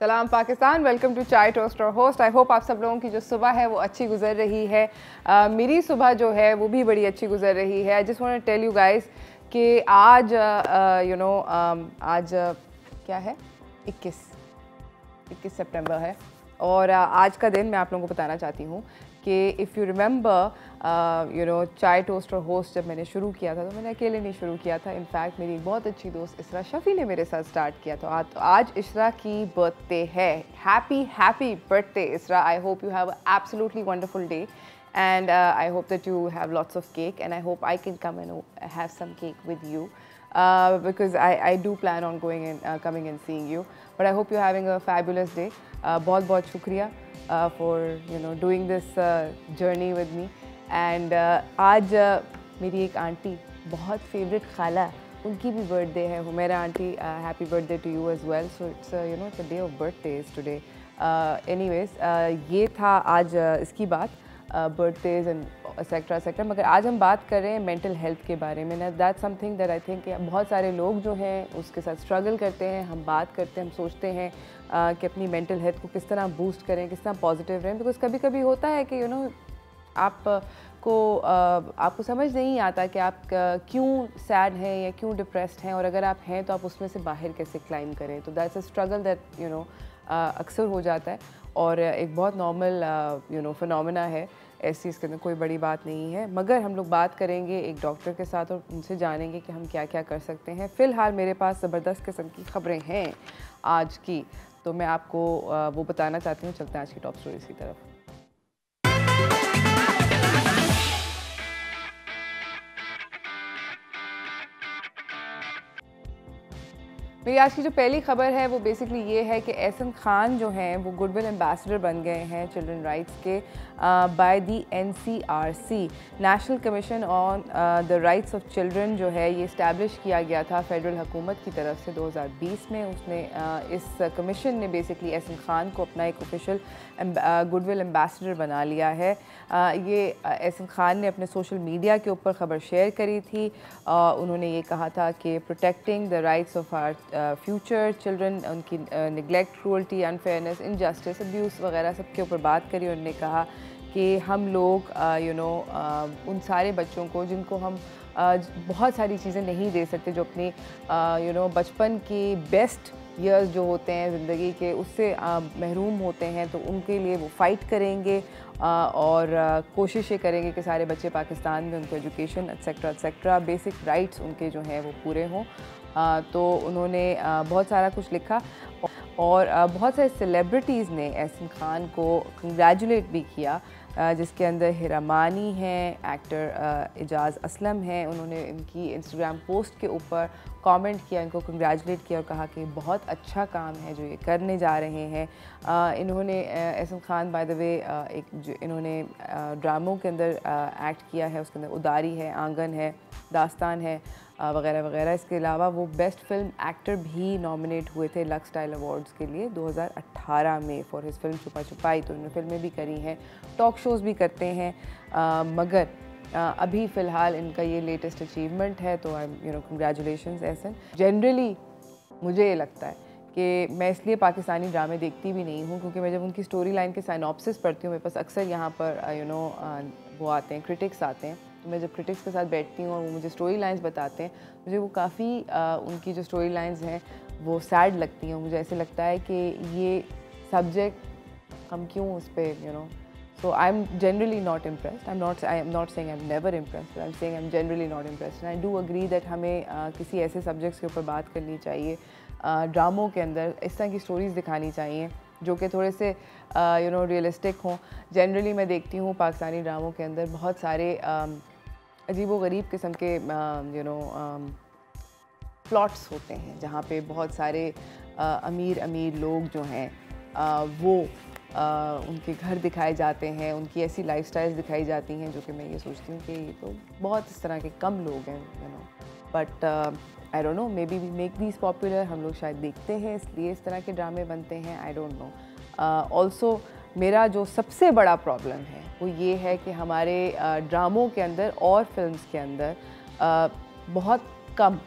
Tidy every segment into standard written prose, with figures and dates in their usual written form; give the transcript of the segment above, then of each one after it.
सलाम Pakistan, welcome to चाय toast और होस्ट। आई होप आप सब लोगों की जो सुबह है वो अच्छी गुजर रही है। मेरी सुबह जो है वो भी बड़ी अच्छी गुजर रही है। I just want to tell you guys कि आज आज क्या है, 21 सितंबर है और आज का दिन मैं आप लोगों को बताना चाहती हूँ कि इफ़ यू रिमेंबर चाय टोस्ट और होस्ट जब मैंने शुरू किया था तो मैंने अकेले नहीं शुरू किया था। इनफैक्ट मेरी एक बहुत अच्छी दोस्त इसरा शफ़ी ने मेरे साथ स्टार्ट किया। तो आज इसरा की बर्थडे है। हैप्पी बर्थडे इसरा। I hope you have a absolutely wonderful day and I hope that you have lots of cake and I hope I can come and have some cake with you because I do plan on going and coming and seeing you, but I hope you're having a fabulous day. बहुत शुक्रिया for doing this journey with me and आज मेरी एक aunty बहुत favourite खाला उनकी भी birthday है। Humaira aunty, happy birthday to you as well. So it's it's a day of birthdays today. Anyways, ये था आज इसकी बात, बर्थडेज एंड एक्सेट्रा। मगर आज हम बात कर रहे हैं मेंटल हेल्थ के बारे में ना। That's something that I think बहुत सारे लोग जो हैं उसके साथ स्ट्रगल करते हैं। हम बात करते हैं, हम सोचते हैं कि अपनी मेंटल हेल्थ को किस तरह बूस्ट करें, किस तरह पॉजिटिव रहें। बिकॉज कभी कभी होता है कि आपको समझ नहीं आता कि आप क्यों सैड हैं या क्यों डिप्रेस्ड हैं, और अगर आप हैं तो आप उसमें से बाहर कैसे क्लाइम करें। तो दैट्स अ स्ट्रगल दैट अक्सर हो जाता है और एक बहुत नॉर्मल फिनोमेना है। ऐसी इसके अंदर कोई बड़ी बात नहीं है। मगर हम लोग बात करेंगे एक डॉक्टर के साथ और उनसे जानेंगे कि हम क्या क्या कर सकते हैं। फ़िलहाल मेरे पास ज़बरदस्त किस्म की ख़बरें हैं आज की, तो मैं आपको वो बताना चाहती हूँ। चलते हैं आज की टॉप स्टोरीज़ की तरफ। मेरी आज की जो पहली खबर है वो बेसिकली ये है कि एहसन खान जो हैं वो गुडविल एम्बेसडर बन गए हैं चिल्ड्रन राइट्स के by the NCRC, national commission on the rights of children जो है ये इस्टेब्लिश किया गया था फेडरल हुकूमत की तरफ से 2020 में। उसने इस कमीशन ने बेसिकली एहसन खान को अपना एक ऑफिशियल गुडविल एम्बेसडर बना लिया है। ये एहसन खान ने अपने सोशल मीडिया के ऊपर ख़बर शेयर करी थी। उन्होंने ये कहा था कि protecting the rights of our future children, उनकी neglect, cruelty, unfairness, injustice, abuse वगैरह सब के ऊपर बात करी। उन्होंने कहा कि हम लोग उन सारे बच्चों को जिनको हम बहुत सारी चीज़ें नहीं दे सकते, जो अपनी बचपन की बेस्ट ईयर्स जो होते हैं ज़िंदगी के उससे महरूम होते हैं, तो उनके लिए वो फ़ाइट करेंगे और कोशिशें करेंगे कि सारे बच्चे पाकिस्तान में उनको एजुकेशन एक्सेट्रा बेसिक राइट्स उनके जो हैं वो पूरे हों। तो उन्होंने बहुत सारा कुछ लिखा और बहुत सारे सेलिब्रिटीज़ ने एहसन खान को कंग्रेचुलेट भी किया, जिसके अंदर हिरामानी हैं, एक्टर एजाज़ असलम हैं। उन्होंने इनकी इंस्टाग्राम पोस्ट के ऊपर कमेंट किया, इनको कंग्रेचुलेट किया और कहा कि बहुत अच्छा काम है जो ये करने जा रहे हैं। इन्होंने Ahsan Khan by the way इन्होंने ड्रामों के अंदर एक्ट किया है, उसके अंदर उदारी है, आंगन है, दास्तान है वगैरह वगैरह। इसके अलावा वो बेस्ट फिल्म एक्टर भी नॉमिनेट हुए थे लक्स स्टाइल अवार्ड्स के लिए 2018 में फॉर हिज फिल्म छुपा छुपाई। तो उन्होंने फिल्में भी करी हैं, टॉक शोज़ भी करते हैं, मगर अभी फ़िलहाल इनका ये लेटेस्ट अचीवमेंट है। तो आई कंग्रेचुलेशंस एहसन। जनरली मुझे ये लगता है कि मैं इसलिए पाकिस्तानी ड्रामे देखती भी नहीं हूँ क्योंकि मैं जब उनकी स्टोरी लाइन के साइनॉप्सिस पढ़ती हूँ, मेरे पास अक्सर यहाँ पर वो आते हैं, क्रिटिक्स आते हैं। तो मैं जब क्रिटिक्स के साथ बैठती हूँ और वो मुझे स्टोरी लाइन्स बताते हैं, मुझे वो काफ़ी उनकी जो स्टोरी लाइन्स हैं वो सैड लगती हैं। मुझे ऐसे लगता है कि ये सब्जेक्ट हम क्यों उस पर So I'm generally not impressed. I am not saying I'm never impressed, but I'm saying I'm generally not impressed. And I do agree that हमें किसी ऐसे सब्जेक्ट्स के ऊपर बात करनी चाहिए, ड्रामों के अंदर इस तरह की स्टोरीज़ दिखानी चाहिए जो कि थोड़े से रियलिस्टिक हों। जनरली मैं देखती हूँ पाकिस्तानी ड्रामों के अंदर बहुत सारे अजीब व गरीब किस्म के प्लॉट्स होते हैं जहाँ पे बहुत सारे अमीर लोग जो हैं वो उनके घर दिखाए जाते हैं, उनकी ऐसी लाइफस्टाइल्स दिखाई जाती हैं जो कि मैं ये सोचती हूँ कि ये तो बहुत इस तरह के कम लोग हैं but I don't know, maybe we make these popular. हम लोग शायद देखते हैं इसलिए इस तरह के ड्रामे बनते हैं, आई डोंट नो। ऑल्सो मेरा जो सबसे बड़ा प्रॉब्लम है वो ये है कि हमारे ड्रामों के अंदर और फिल्म्स के अंदर बहुत कम,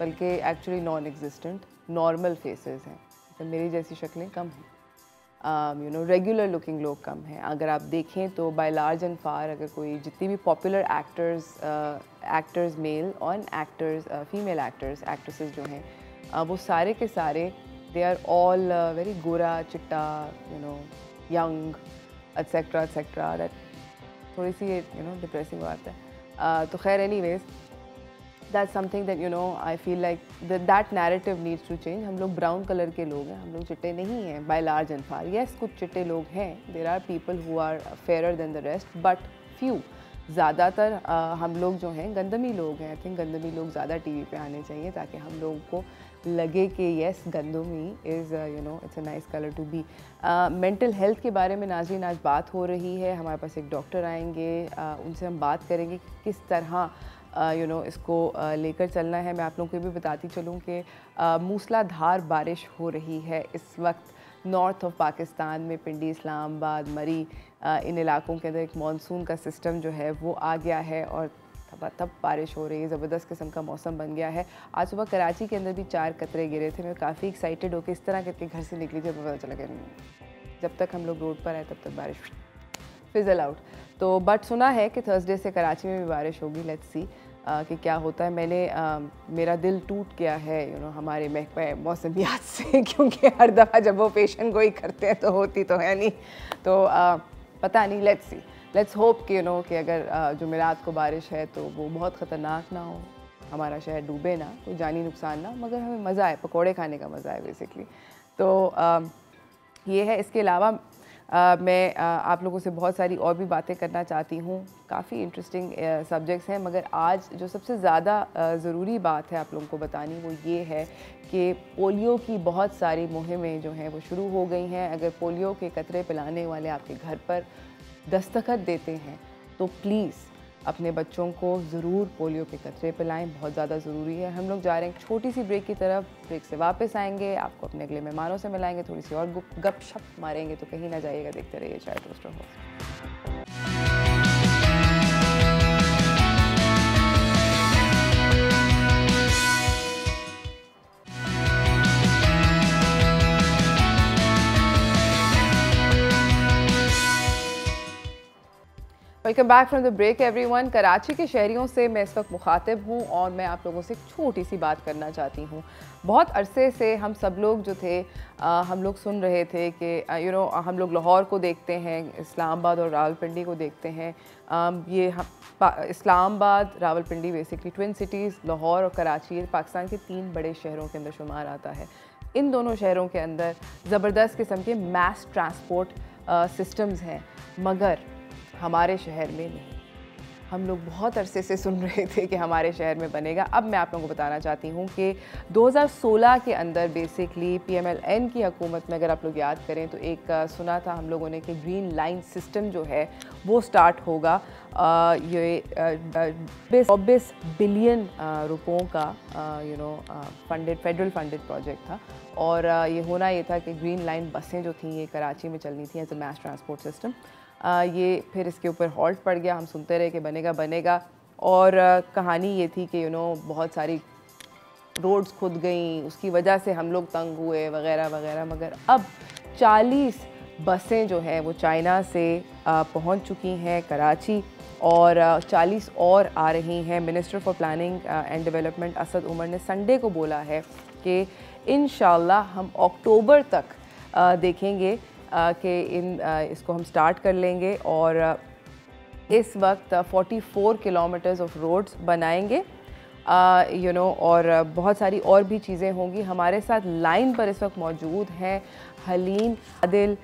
बल्कि actually non existent normal faces हैं तो मेरी जैसी शक्लें कम हैं, रेगुलर लुकिंग लोग कम हैं। अगर आप देखें तो बाय लार्ज एंड फार अगर कोई जितनी भी पॉपुलर एक्टर्स मेल और एक्टर्स फीमेल एक्ट्रेसेस जो हैं वो सारे के सारे दे आर ऑल वेरी गोरा चिट्टा यंग एट्सेट्रा दैट थोड़ी सी डिप्रेसिंग बात है। तो खैर anyways that's something that I feel like that narrative needs to change। हम लोग ब्राउन कलर के लोग हैं, हम लोग चिट्टे नहीं हैं by large and far। yes कुछ चिट्टे लोग हैं, there are people who are fairer than the rest but few। ज़्यादातर हम लोग जो हैं गंदमी लोग हैं। आई थिंक गंदमी लोग ज़्यादा टीवी पे आने चाहिए ताकि हम लोगों को लगे कि यस गंदमी is it's a nice colour to be. Mental health के बारे में नाज़रीन आज बात हो रही है। हमारे पास एक डॉक्टर आएंगे, उनसे हम बात करेंगे कि किस तरह इसको लेकर चलना है। मैं आप लोगों को भी बताती चलूँ कि मूसलाधार बारिश हो रही है इस वक्त नॉर्थ ऑफ पाकिस्तान में, पिंडी, इस्लामाबाद, मरी, इन इलाकों के अंदर एक मानसून का सिस्टम जो है वो आ गया है और तब बारिश हो रही है। ज़बरदस्त किस्म का मौसम बन गया है। आज सुबह कराची के अंदर भी 4 कतरे गिरे थे। मैं काफ़ी एक्साइटेड होकर इस तरह करके घर से निकली थी, पता चला कि जब तक हम लोग रोड पर आए तब तक बारिश फिजल आउट। तो बट सुना है कि थर्सडे से कराची में भी बारिश होगी। लेट्स सी कि क्या होता है। मेरा दिल टूट गया है हमारे महकमा मौसमियात से क्योंकि हर दफ़ा जब वो पेशन गोई करते हैं तो होती तो है नहीं। तो पता नहीं, लेट्स होप कि कि अगर जुमेरात को बारिश है तो वो बहुत ख़तरनाक ना हो, हमारा शहर डूबे ना, कोई जानी नुकसान ना, मगर हमें मज़ा आए, पकौड़े खाने का मज़ा है बेसिकली। तो ये है। इसके अलावा मैं आप लोगों से बहुत सारी और भी बातें करना चाहती हूँ। काफ़ी इंटरेस्टिंग सब्जेक्ट्स हैं, मगर आज जो सबसे ज़्यादा ज़रूरी बात है आप लोगों को बतानी वो ये है कि पोलियो की बहुत सारी मुहिमें जो हैं वो शुरू हो गई हैं। अगर पोलियो के कतरे पिलाने वाले आपके घर पर दस्तखत देते हैं तो प्लीज़ अपने बच्चों को ज़रूर पोलियो के कतरे पिलाएं, बहुत ज़्यादा ज़रूरी है। हम लोग जा रहे हैं एक छोटी सी ब्रेक की तरफ। ब्रेक से वापस आएंगे, आपको अपने अगले मेहमानों से मिलाएंगे, थोड़ी सी और गपशप मारेंगे, तो कहीं ना जाइएगा, देखते रहिए चाय toaster house. Welcome back from the break everyone. Karachi के शहरियों से मैं इस वक्त मुखातिब हूँ और मैं आप लोगों से एक छोटी सी बात करना चाहती हूँ। बहुत अरसे से हम सब लोग जो थे हम लोग सुन रहे थे कि हम लोग लाहौर को देखते हैं, इस्लामाबाद और रावलपिंडी को देखते हैं। Islamabad, Rawalpindi basically twin cities, Lahore और कराची पाकिस्तान के 3 बड़े शहरों के अंदर शुमार आता है। इन दोनों शहरों के अंदर ज़बरदस्त किस्म के मैस ट्रांसपोर्ट सिस्टम्स हैं, मगर हमारे शहर में नहीं। हम लोग बहुत अरसे से सुन रहे थे कि हमारे शहर में बनेगा। अब मैं आप लोगों को बताना चाहती हूँ कि 2016 के अंदर बेसिकली PMLN की हुकूमत में, अगर आप लोग याद करें तो एक सुना था हम लोगों ने कि ग्रीन लाइन सिस्टम जो है वो स्टार्ट होगा। ये 24 बिलियन रुपयों का फेडरल फंडेड प्रोजेक्ट था और ये होना ये था कि ग्रीन लाइन बसें जो थी ये कराची में चलनी थी as a mass transport system. ये फिर इसके ऊपर हॉल्ट पड़ गया। हम सुनते रहे कि बनेगा और कहानी ये थी कि बहुत सारी रोड्स खुद गई, उसकी वजह से हम लोग तंग हुए वगैरह वगैरह। मगर अब 40 बसें जो हैं वो चाइना से पहुंच चुकी हैं कराची और 40 और आ रही हैं। Minister for planning and development Asad Umar ने संडे को बोला है कि इंशाल्लाह हम अक्टूबर तक देखेंगे कि इसको हम स्टार्ट कर लेंगे और इस वक्त 44 किलोमीटर्स ऑफ रोड्स बनाएंगे और बहुत सारी और भी चीज़ें होंगी। हमारे साथ लाइन पर इस वक्त मौजूद हैं हलीम आदिल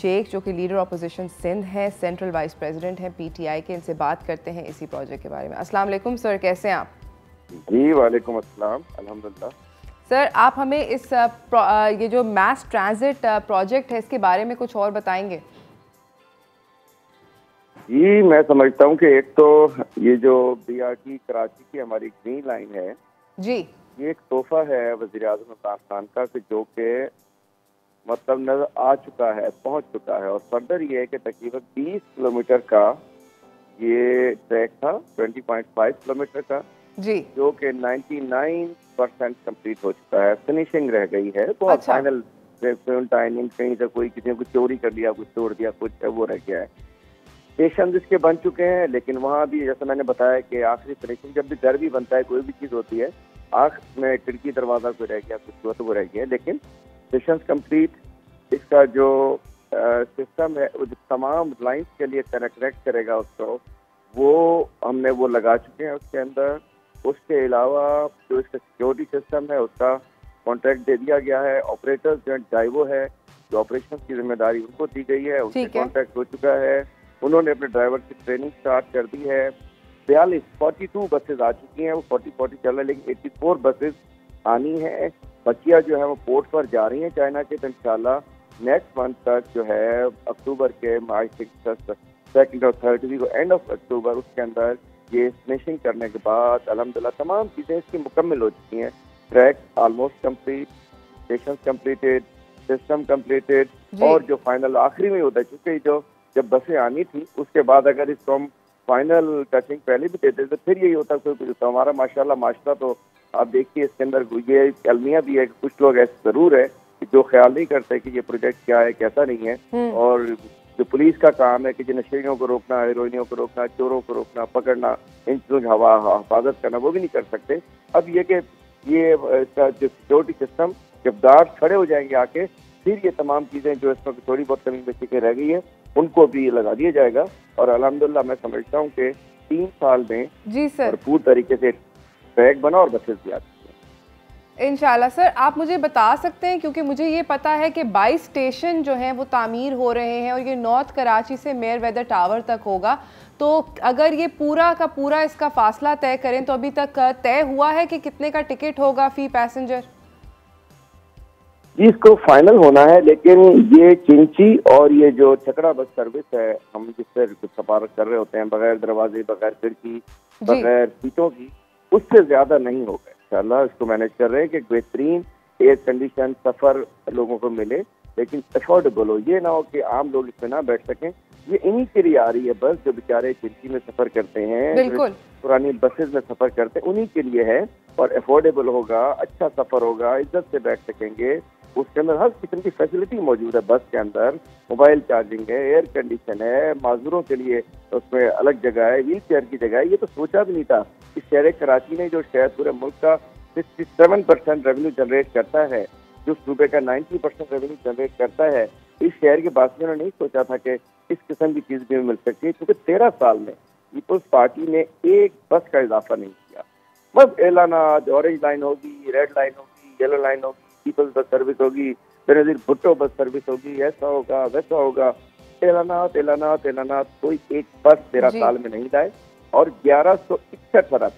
शेख जो कि लीडर अपोजिशन सिंध हैं, सेंट्रल वाइस प्रेसिडेंट हैं PTI के। इनसे बात करते हैं इसी प्रोजेक्ट के बारे में। अस्सलाम वालेकुम सर, कैसे हैं आप? जी वालेकुम अस्सलाम, अल्हम्दुलिल्लाह। सर आप हमें इस ये जो मैस ट्रांजिट प्रोजेक्ट है इसके बारे में कुछ और बताएंगे? जी मैं समझता हूँ कि एक तो ये जो BRT कराची की हमारी ग्रीन लाइन है जी, ये एक तोहफा है वज़ीर-ए-आज़म इमरान खान का कि जो कि मतलब नजर आ चुका है, पहुँच चुका है। और फर्दर ये है कि तकरीबन 20 किलोमीटर का ये ट्रैक था, 20.5 किलोमीटर का जी, जो कि 99% कंप्लीट हो चुका है, फिनिशिंग रह गई है, बहुत अच्छा। फाइनल टाइमिंग कहीं से कोई किसी ने कुछ चोरी कर लिया, कुछ तोड़ दिया, कुछ वो रह गया है। स्टेशन इसके बन चुके हैं, लेकिन वहाँ भी जैसे मैंने बताया कि आखिरी फिनिशिंग जब भी घर भी बनता है, कोई भी चीज़ होती है, आखिर में खिड़की दरवाज़ा कोई रह गया, कुछ हुआ तो वो रह गया, लेकिन स्टेशन कंप्लीट। इसका जो सिस्टम है वो तमाम लाइन्स के लिए कनेक्ट करेगा उसको, वो हमने वो लगा चुके हैं उसके अंदर। उसके अलावा जो इसका सिक्योरिटी सिस्टम है उसका कॉन्ट्रैक्ट दे दिया गया है। ऑपरेटर्स जो जाइवो है, जो ऑपरेशन की जिम्मेदारी उनको दी गई है, उससे कॉन्ट्रैक्ट हो चुका है। उन्होंने अपने ड्राइवर की ट्रेनिंग स्टार्ट कर दी है। 42 बसेज आ चुकी हैं, वो 40 चल रहा है, लेकिन 84 बसेज आनी है। बचिया जो है वो पोर्ट पर जा रही हैं चाइना के, तो इंशाल्लाह नेक्स्ट मंथ तक जो है अक्टूबर के आई थिंक 2nd और 3rd week, end of October, उसके अंदर ये फिनिशिंग करने के बाद अल्हम्दुलिल्लाह तमाम चीज़ें इसकी मुकम्मल हो चुकी हैं। Track almost complete, station completed, system completed, और जो फाइनल आखिरी में होता है, क्योंकि जो जब बसें आनी थी उसके बाद अगर इसको हम फाइनल टचिंग पहले भी देते तो फिर यही होता कोई कुछ होता। हमारा माशाल्लाह माशरा तो आप देखिए इसके अंदर ये अलमिया भी है कि कुछ लोग ऐसे जरूर है कि जो ख्याल नहीं करते कि ये प्रोजेक्ट क्या है कैसा नहीं है, और जो पुलिस का काम है कि जो नशेड़ियों को रोकना, हीरोइनियों को रोकना, चोरों को रोकना, पकड़ना, इन चीज़ों की हिफाजत करना, वो भी नहीं कर सकते। अब ये कि ये इसका जो सिक्योरिटी सिस्टम जब गार्ड खड़े हो जाएंगे आके, फिर ये तमाम चीज़ें जो इसमें थोड़ी बहुत कमी बेची के रह गई है उनको भी लगा दिया जाएगा। और अल्हम्दुलिल्लाह मैं समझता हूँ कि 3 साल में जी सर भरपूर तरीके से ट्रैक बना और बसेस भी आती हैं इंशाल्लाह। सर आप मुझे बता सकते हैं, क्योंकि मुझे ये पता है कि 22 स्टेशन जो हैं वो तामीर हो रहे हैं और ये नॉर्थ कराची से मेयर वेदर टावर तक होगा, तो अगर ये पूरा का पूरा इसका फासला तय करें तो अभी तक तय हुआ है कि कितने का टिकट होगा फी पैसेंजर? इसको फाइनल होना है, लेकिन ये चिंची और ये जो छकड़ा बस सर्विस है, हम जिससे सफर कर रहे होते हैं बगैर दरवाजे, बगैर खिड़की, बगैर सीटों की, उससे ज्यादा नहीं होगा इंशाल्लाह। इसको मैनेज कर रहे हैं कि बेहतरीन एयर कंडीशन सफर लोगों को मिले, लेकिन अफोर्डेबल हो। ये ना हो कि आम लोग इसमें ना बैठ सकें। ये इन्हीं के लिए आ रही है बस, जो बेचारे चिंची में सफर करते हैं, पुरानी बसेस में सफर करते हैं, उन्हीं के लिए है। और अफोर्डेबल होगा, अच्छा सफर होगा, इज्जत से बैठ सकेंगे। उसके अंदर हर किस्म की फैसिलिटी मौजूद है। बस के अंदर मोबाइल चार्जिंग है, एयर कंडीशन है, माजूरों के लिए उसमें अलग जगह है, व्हील चेयर की जगह है। ये तो सोचा भी नहीं था। इस शहर कराची ने जो शहर पूरे मुल्क का 67% रेवेन्यू जनरेट करता है, जो सूबे का 90% रेवेन्यू जनरेट करता है, इस शहर के बासियों ने नहीं सोचा था कि इस किस्म की चीज भी मिल सकती है। क्योंकि 13 साल में पीपल्स पार्टी ने एक बस का इजाफा नहीं किया। बस ऐलानात, ऑरेंज लाइन होगी, रेड लाइन होगी, येलो लाइन होगी, पीपल्स बस सर्विस होगी, बेनजीर भुट्टो बस सर्विस होगी, ऐसा होगा वैसा होगा, ऐलानात ऐलानात ऐलानात, कोई एक बस 13 साल में नहीं लाए। और 1161 अरब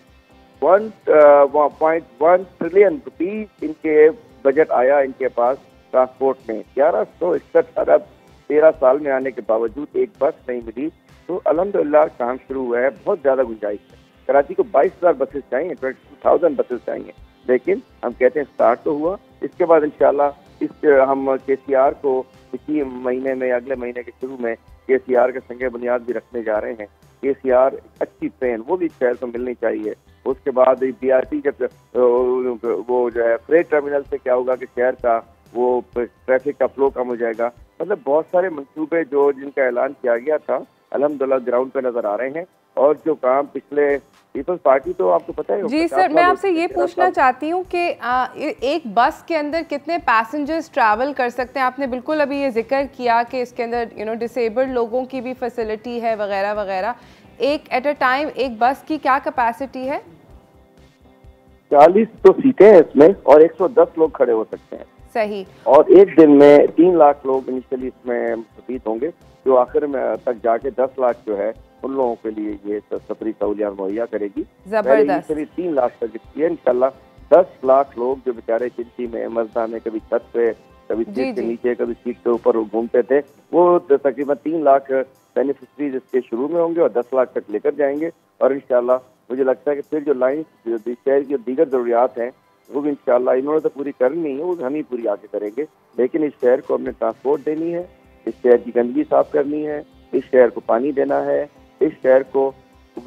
1.1 ट्रिलियन रुपीज इनके बजट आया इनके पास ट्रांसपोर्ट में। 1161 अरब 13 साल में आने के बावजूद एक बस नहीं मिली। तो अल्हम्दुलिल्लाह काम शुरू हुआ है, बहुत ज्यादा गुंजाइश है। कराची को 22,000 बसेस चाहिए, 22,000 बसेस चाहिए, लेकिन हम कहते हैं स्टार्ट तो हुआ। इसके बाद इंशाल्लाह हम KCR को इसी महीने में, अगले महीने के शुरू में KCR के संगे बुनियाद भी रखने जा रहे हैं। KCR अच्छी ट्रेन, वो भी शहर को मिलनी चाहिए। उसके बाद BRT जब वो जो है फ्रेट टर्मिनल से क्या होगा कि शहर का वो ट्रैफिक का फ्लो कम हो जाएगा। मतलब बहुत सारे मंसूबे जो जिनका ऐलान किया गया था अल्हम्दुलिल्लाह ग्राउंड पे नजर आ रहे हैं। और जो काम पिछले पीपल्स पार्टी तो आपको पता है। जी सर, मैं आपसे ये पूछना चाहती हूँ कि एक बस के अंदर कितने पैसेंजर्स ट्रैवल कर सकते हैं? आपने बिल्कुल अभी ये जिक्र किया कि इसके अंदर डिसेबल्ड लोगों की भी फैसिलिटी है वगैरह वगैरह। एक एट अ टाइम एक बस की क्या कैपेसिटी है? 40 तो सीटें हैं इसमें और 110 लोग खड़े हो सकते हैं। सही। और एक दिन में 3 लाख लोग इनिशियली इसमें मुस्तफीद होंगे, जो आखिर में तक जाके 10 लाख जो है उन लोगों के लिए ये सफरी सहूलियात मुहैया करेगी। जबरदस्त। 3 लाख तक इंशाल्लाह 10 लाख लोग जो बेचारे चिंची में, मजदा में, कभी छत पे, कभी सीट के नीचे, कभी सीट के ऊपर घूमते थे, वो तकरीबन 3 लाख बेनिफिशरीज इसके शुरू में होंगे और 10 लाख तक लेकर जाएंगे। और इंशाल्लाह मुझे लगता है कि फिर जो लाइन शहर की दीगर जरूरियात हैं वो भी इंशाल्लाह इन्होंने तो पूरी करनी है, वो हम ही पूरी आगे करेंगे। लेकिन इस शहर को हमने ट्रांसपोर्ट देनी है, इस शहर की गंदगी साफ करनी है, इस शहर को पानी देना है, इस शहर को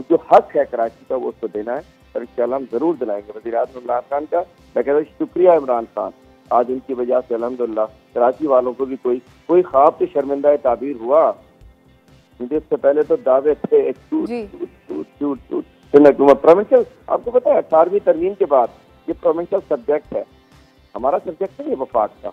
जो हक है कराची का वो उसको देना है। और इंशाल्लाह हम जरूर दिलाएंगे। वज़ीर आज़म इमरान खान का मैं कहता हूँ शुक्रिया इमरान खान, आज उनकी वजह से अल्हम्दुलिल्लाह कराची वालों को भी कोई ख्वाब से शर्मिंदा ताबीर हुआ, क्योंकि इससे पहले तो दावे थे प्रोविंशियल। आपको पता है 18वीं तरमीम के बाद ये प्रोविंशियल सब्जेक्ट है, हमारा सब्जेक्ट नहीं है वफाक का।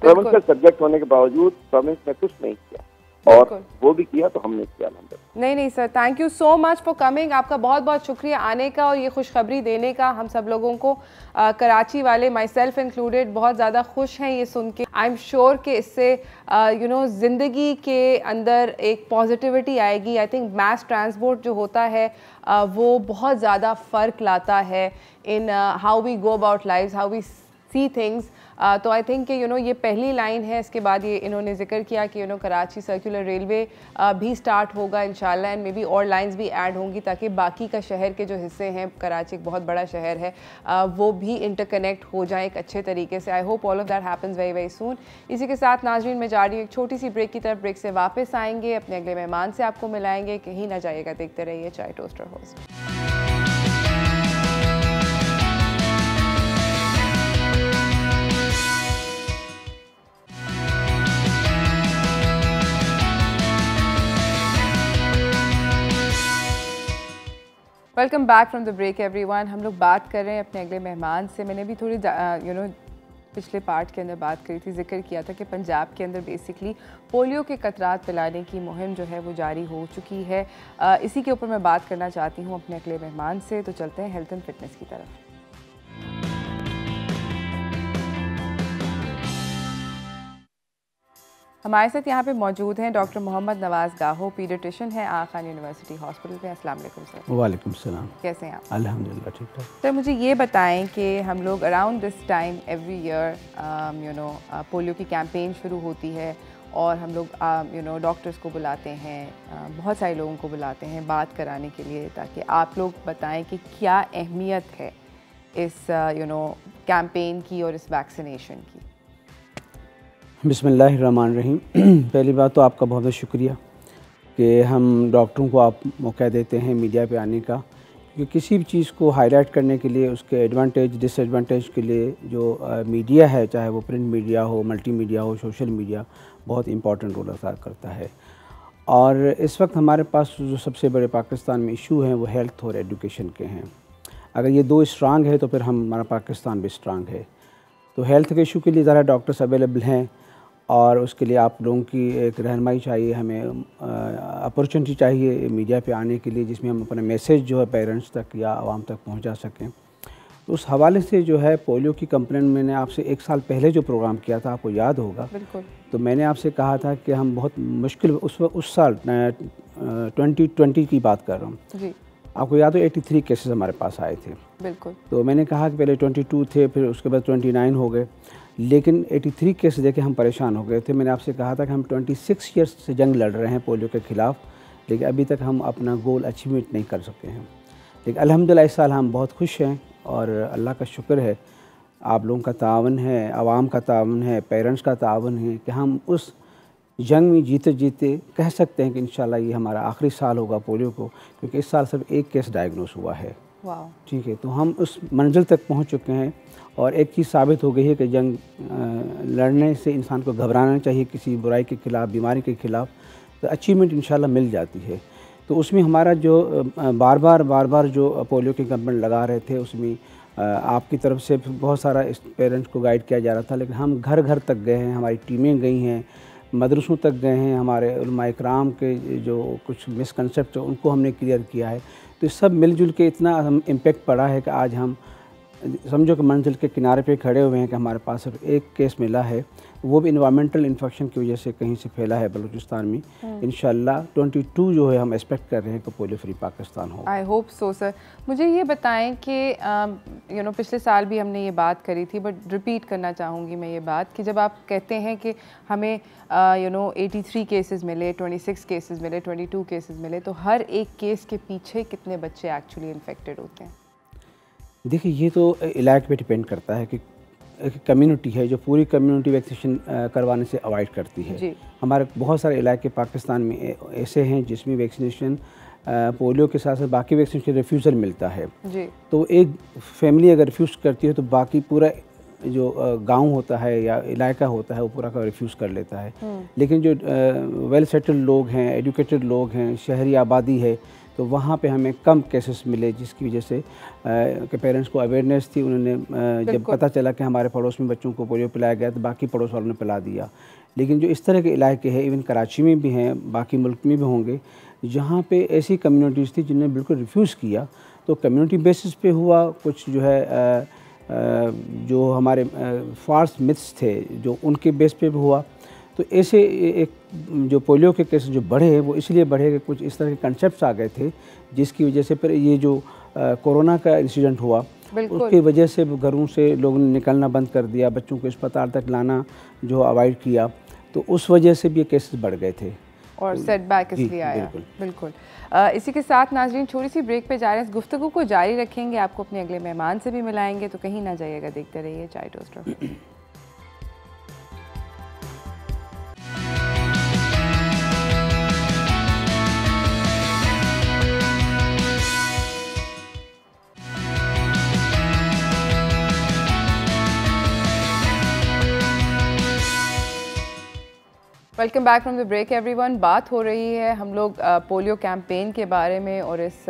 प्रोविंशियल सब्जेक्ट होने के बावजूद प्रोविंस ने कुछ नहीं किया, और वो भी किया तो हमने किया। नहीं sir, thank you so much for coming. आपका बहुत बहुत शुक्रिया आने का और ये खुशखबरी देने का। हम सब लोगों को कराची वाले, माई सेल्फ इंक्लूडेड, बहुत ज़्यादा खुश हैं ये सुन के। आई एम श्योर कि इससे ज़िंदगी के अंदर एक पॉजिटिविटी आएगी। आई थिंक मैस ट्रांसपोर्ट जो होता है वो बहुत ज़्यादा फ़र्क लाता है in how we go about life, how we see things. तो आई थिंक कि ये पहली लाइन है। इसके बाद ये इन्होंने जिक्र किया कि कराची सर्कुलर रेलवे भी स्टार्ट होगा इंशाल्लाह, एंड मे बी और लाइंस भी ऐड होंगी ताकि बाकी का शहर के जो हिस्से हैं, कराची एक बहुत बड़ा शहर है, वो भी इंटरकनेक्ट हो जाए एक अच्छे तरीके से। I hope all of that happens very very soon. इसी के साथ नाजरीन मैं जा रही हूँ एक छोटी सी ब्रेक की तरफ। ब्रेक से वापस आएंगे, अपने अगले मेहमान से आपको मिलाएंगे। कहीं ना जाइएगा, देखते रहिए चाय toaster host. Welcome back from the break everyone. हम लोग बात कर रहे हैं अपने अगले मेहमान से। मैंने भी थोड़ी पिछले पार्ट के अंदर बात करी थी, जिक्र किया था कि पंजाब के अंदर बेसिकली पोलियो के कतरात पिलाने की मुहिम जो है वो जारी हो चुकी है। इसी के ऊपर मैं बात करना चाहती हूँ अपने अगले मेहमान से। तो चलते हैं हेल्थ एंड फिटनेस की तरफ। हमारे साथ यहाँ पे मौजूद हैं डॉक्टर मोहम्मद नवाज़ गाहो, पीडियाट्रिशियन है, आगा खान यूनिवर्सिटी हॉस्पिटल पे। अस्सलाम वालेकुम सर। वालेकुम सलाम। कैसे हैं आप? अल्हम्दुलिल्लाह ठीक ठाक। सर मुझे ये बताएं कि हम लोग around this time every year polio की कैंपेन शुरू होती है और हम लोग डॉक्टर्स को बुलाते हैं, बहुत सारे लोगों को बुलाते हैं बात कराने के लिए, ताकि आप लोग बताएं कि क्या अहमियत है इस कैंपेन की और इस वैक्सीनेशन की। बिस्मिल्लाहिर्रहमानिर्रहीम। पहली बात तो आपका बहुत बहुत शुक्रिया कि हम डॉक्टरों को आप मौका देते हैं मीडिया पे आने का, क्योंकि किसी भी चीज़ को हाईलाइट करने के लिए उसके एडवांटेज डिसएडवांटेज के लिए जो मीडिया है, चाहे वो प्रिंट मीडिया हो, मल्टीमीडिया हो, सोशल मीडिया, बहुत इंपॉर्टेंट रोल अदा करता है। और इस वक्त हमारे पास जो सबसे बड़े पाकिस्तान में इशू हैं वो हेल्थ और एजुकेशन के हैं। अगर ये दो स्ट्रांग है तो फिर हमारा पाकिस्तान भी स्ट्रांग है। तो हेल्थ के इशू के लिए ज़रा डॉक्टर्स अवेलेबल हैं और उसके लिए आप लोगों की एक रहनुमाई चाहिए, हमें अपॉर्चुनिटी चाहिए मीडिया पे आने के लिए, जिसमें हम अपना मैसेज जो है पेरेंट्स तक या आवाम तक पहुंचा सकें। तो उस हवाले से जो है पोलियो की कंप्लेंट मैंने आपसे 1 साल पहले जो प्रोग्राम किया था, आपको याद होगा। बिल्कुल। तो मैंने आपसे कहा था कि हम बहुत मुश्किल उस साल 2020 की बात कर रहा हूँ जी, आपको याद हो 83 केसेस हमारे पास आए थे। बिल्कुल। तो मैंने कहा कि पहले 22 थे, फिर उसके बाद 29 हो गए, लेकिन 83 केस देखे हम परेशान हो गए थे। मैंने आपसे कहा था कि हम 26 ईयर्स से जंग लड़ रहे हैं पोलियो के ख़िलाफ़, लेकिन अभी तक हम अपना गोल अचीवमेंट नहीं कर सके हैं। लेकिन अल्हम्दुलिल्लाह इस साल हम बहुत खुश हैं और अल्लाह का शुक्र है, आप लोगों का तावन है, आवाम का तावन है, पेरेंट्स का तावन है कि हम उस जंग में जीते जीते कह सकते हैं कि इंशाल्लाह ये हमारा आखिरी साल होगा पोलियो को, क्योंकि इस साल सिर्फ 1 केस डायग्नोस हुआ है। वाह, ठीक है। तो हम उस मंजिल तक पहुंच चुके हैं और एक चीज़ साबित हो गई है कि जंग लड़ने से इंसान को घबराना चाहिए, किसी बुराई के ख़िलाफ़, बीमारी के ख़िलाफ़, तो अचीवमेंट इंशाल्लाह मिल जाती है। तो उसमें हमारा जो बार बार जो पोलियो की कैंपेन लगा रहे थे, उसमें आपकी तरफ से बहुत सारा पेरेंट्स को गाइड किया जा रहा था, लेकिन हम घर घर तक गए हैं, हमारी टीमें गई हैं, मदरसों तक गए हैं, हमारे उलमा इकराम के जो कुछ मिसकंसेप्ट उनको हमने क्लियर किया है। तो सब मिलजुल के इतना हम इम्पेक्ट पड़ा है कि आज हम समझो कि मंजिल के किनारे पे खड़े हुए हैं कि हमारे पास सिर्फ 1 केस मिला है, वो भी इन्वायरमेंटल इन्फेक्शन की वजह से कहीं से फैला है बलूचिस्तान में। इंशाल्लाह 22 जो है हम एक्सपेक्ट कर रहे हैं कि पोलियो फ्री पाकिस्तान हो। I hope so sir. मुझे ये बताएं कि पिछले साल भी हमने ये बात करी थी, बट रिपीट करना चाहूँगी मैं ये बात कि जब आप कहते हैं कि हमें 83 केसेस मिले, 26 केसेस मिले, 22 केसेस मिले, तो हर एक केस के पीछे कितने बच्चे एक्चुअली इन्फेक्टेड होते हैं? देखिए, ये तो इलाके पे डिपेंड करता है कि एक कम्युनिटी है जो पूरी कम्युनिटी वैक्सीनेशन करवाने से अवॉइड करती है जी। हमारे बहुत सारे इलाके पाकिस्तान में ऐसे हैं जिसमें वैक्सीनेशन पोलियो के साथ साथ बाकी वैक्सीनेशन रिफ्यूज़ल मिलता है जी। तो एक फैमिली अगर रिफ्यूज़ करती है तो बाकी पूरा जो गांव होता है या इलाका होता है वो पूरा का रिफ्यूज़ कर लेता है। लेकिन जो वेल सेटल्ड लोग हैं, एजुकेटेड लोग हैं, शहरी आबादी है, तो वहाँ पे हमें कम केसेस मिले, जिसकी वजह से के पेरेंट्स को अवेयरनेस थी। उन्होंने जब पता चला कि हमारे पड़ोस में बच्चों को पोलियो पिलाया गया तो बाकी पड़ोस वालों ने पिला दिया। लेकिन जो इस तरह के इलाके हैं, इवन कराची में भी हैं, बाकी मुल्क में भी होंगे, जहाँ पे ऐसी कम्युनिटीज़ थी जिन्होंने बिल्कुल रिफ्यूज़ किया, तो कम्युनिटी बेसिस पे हुआ, कुछ जो है जो हमारे फॉल्स मिथ्स थे जो उनके बेस पे भी हुआ। तो ऐसे एक जो पोलियो के केसेस जो बढ़े वो इसलिए बढ़े कि कुछ इस तरह के कंसेप्ट्स आ गए थे, जिसकी वजह से फिर ये जो कोरोना का इंसिडेंट हुआ उसकी वजह से घरों से लोगों ने निकलना बंद कर दिया, बच्चों को अस्पताल तक लाना जो अवॉइड किया, तो उस वजह से भी ये केसेस बढ़ गए थे और सेटबैक इसलिए आया। बिल्कुल। इसी के साथ नाजरीन छोटी सी ब्रेक पे जा रहे हैं, इस गुफ्तगू को जारी रखेंगे, आपको अपने अगले मेहमान से भी मिलाएंगे, तो कहीं ना जाइएगा, देखते रहिए Chai toast. Welcome back from the break everyone. बात हो रही है, हम लोग पोलियो कैंपेन के बारे में और इस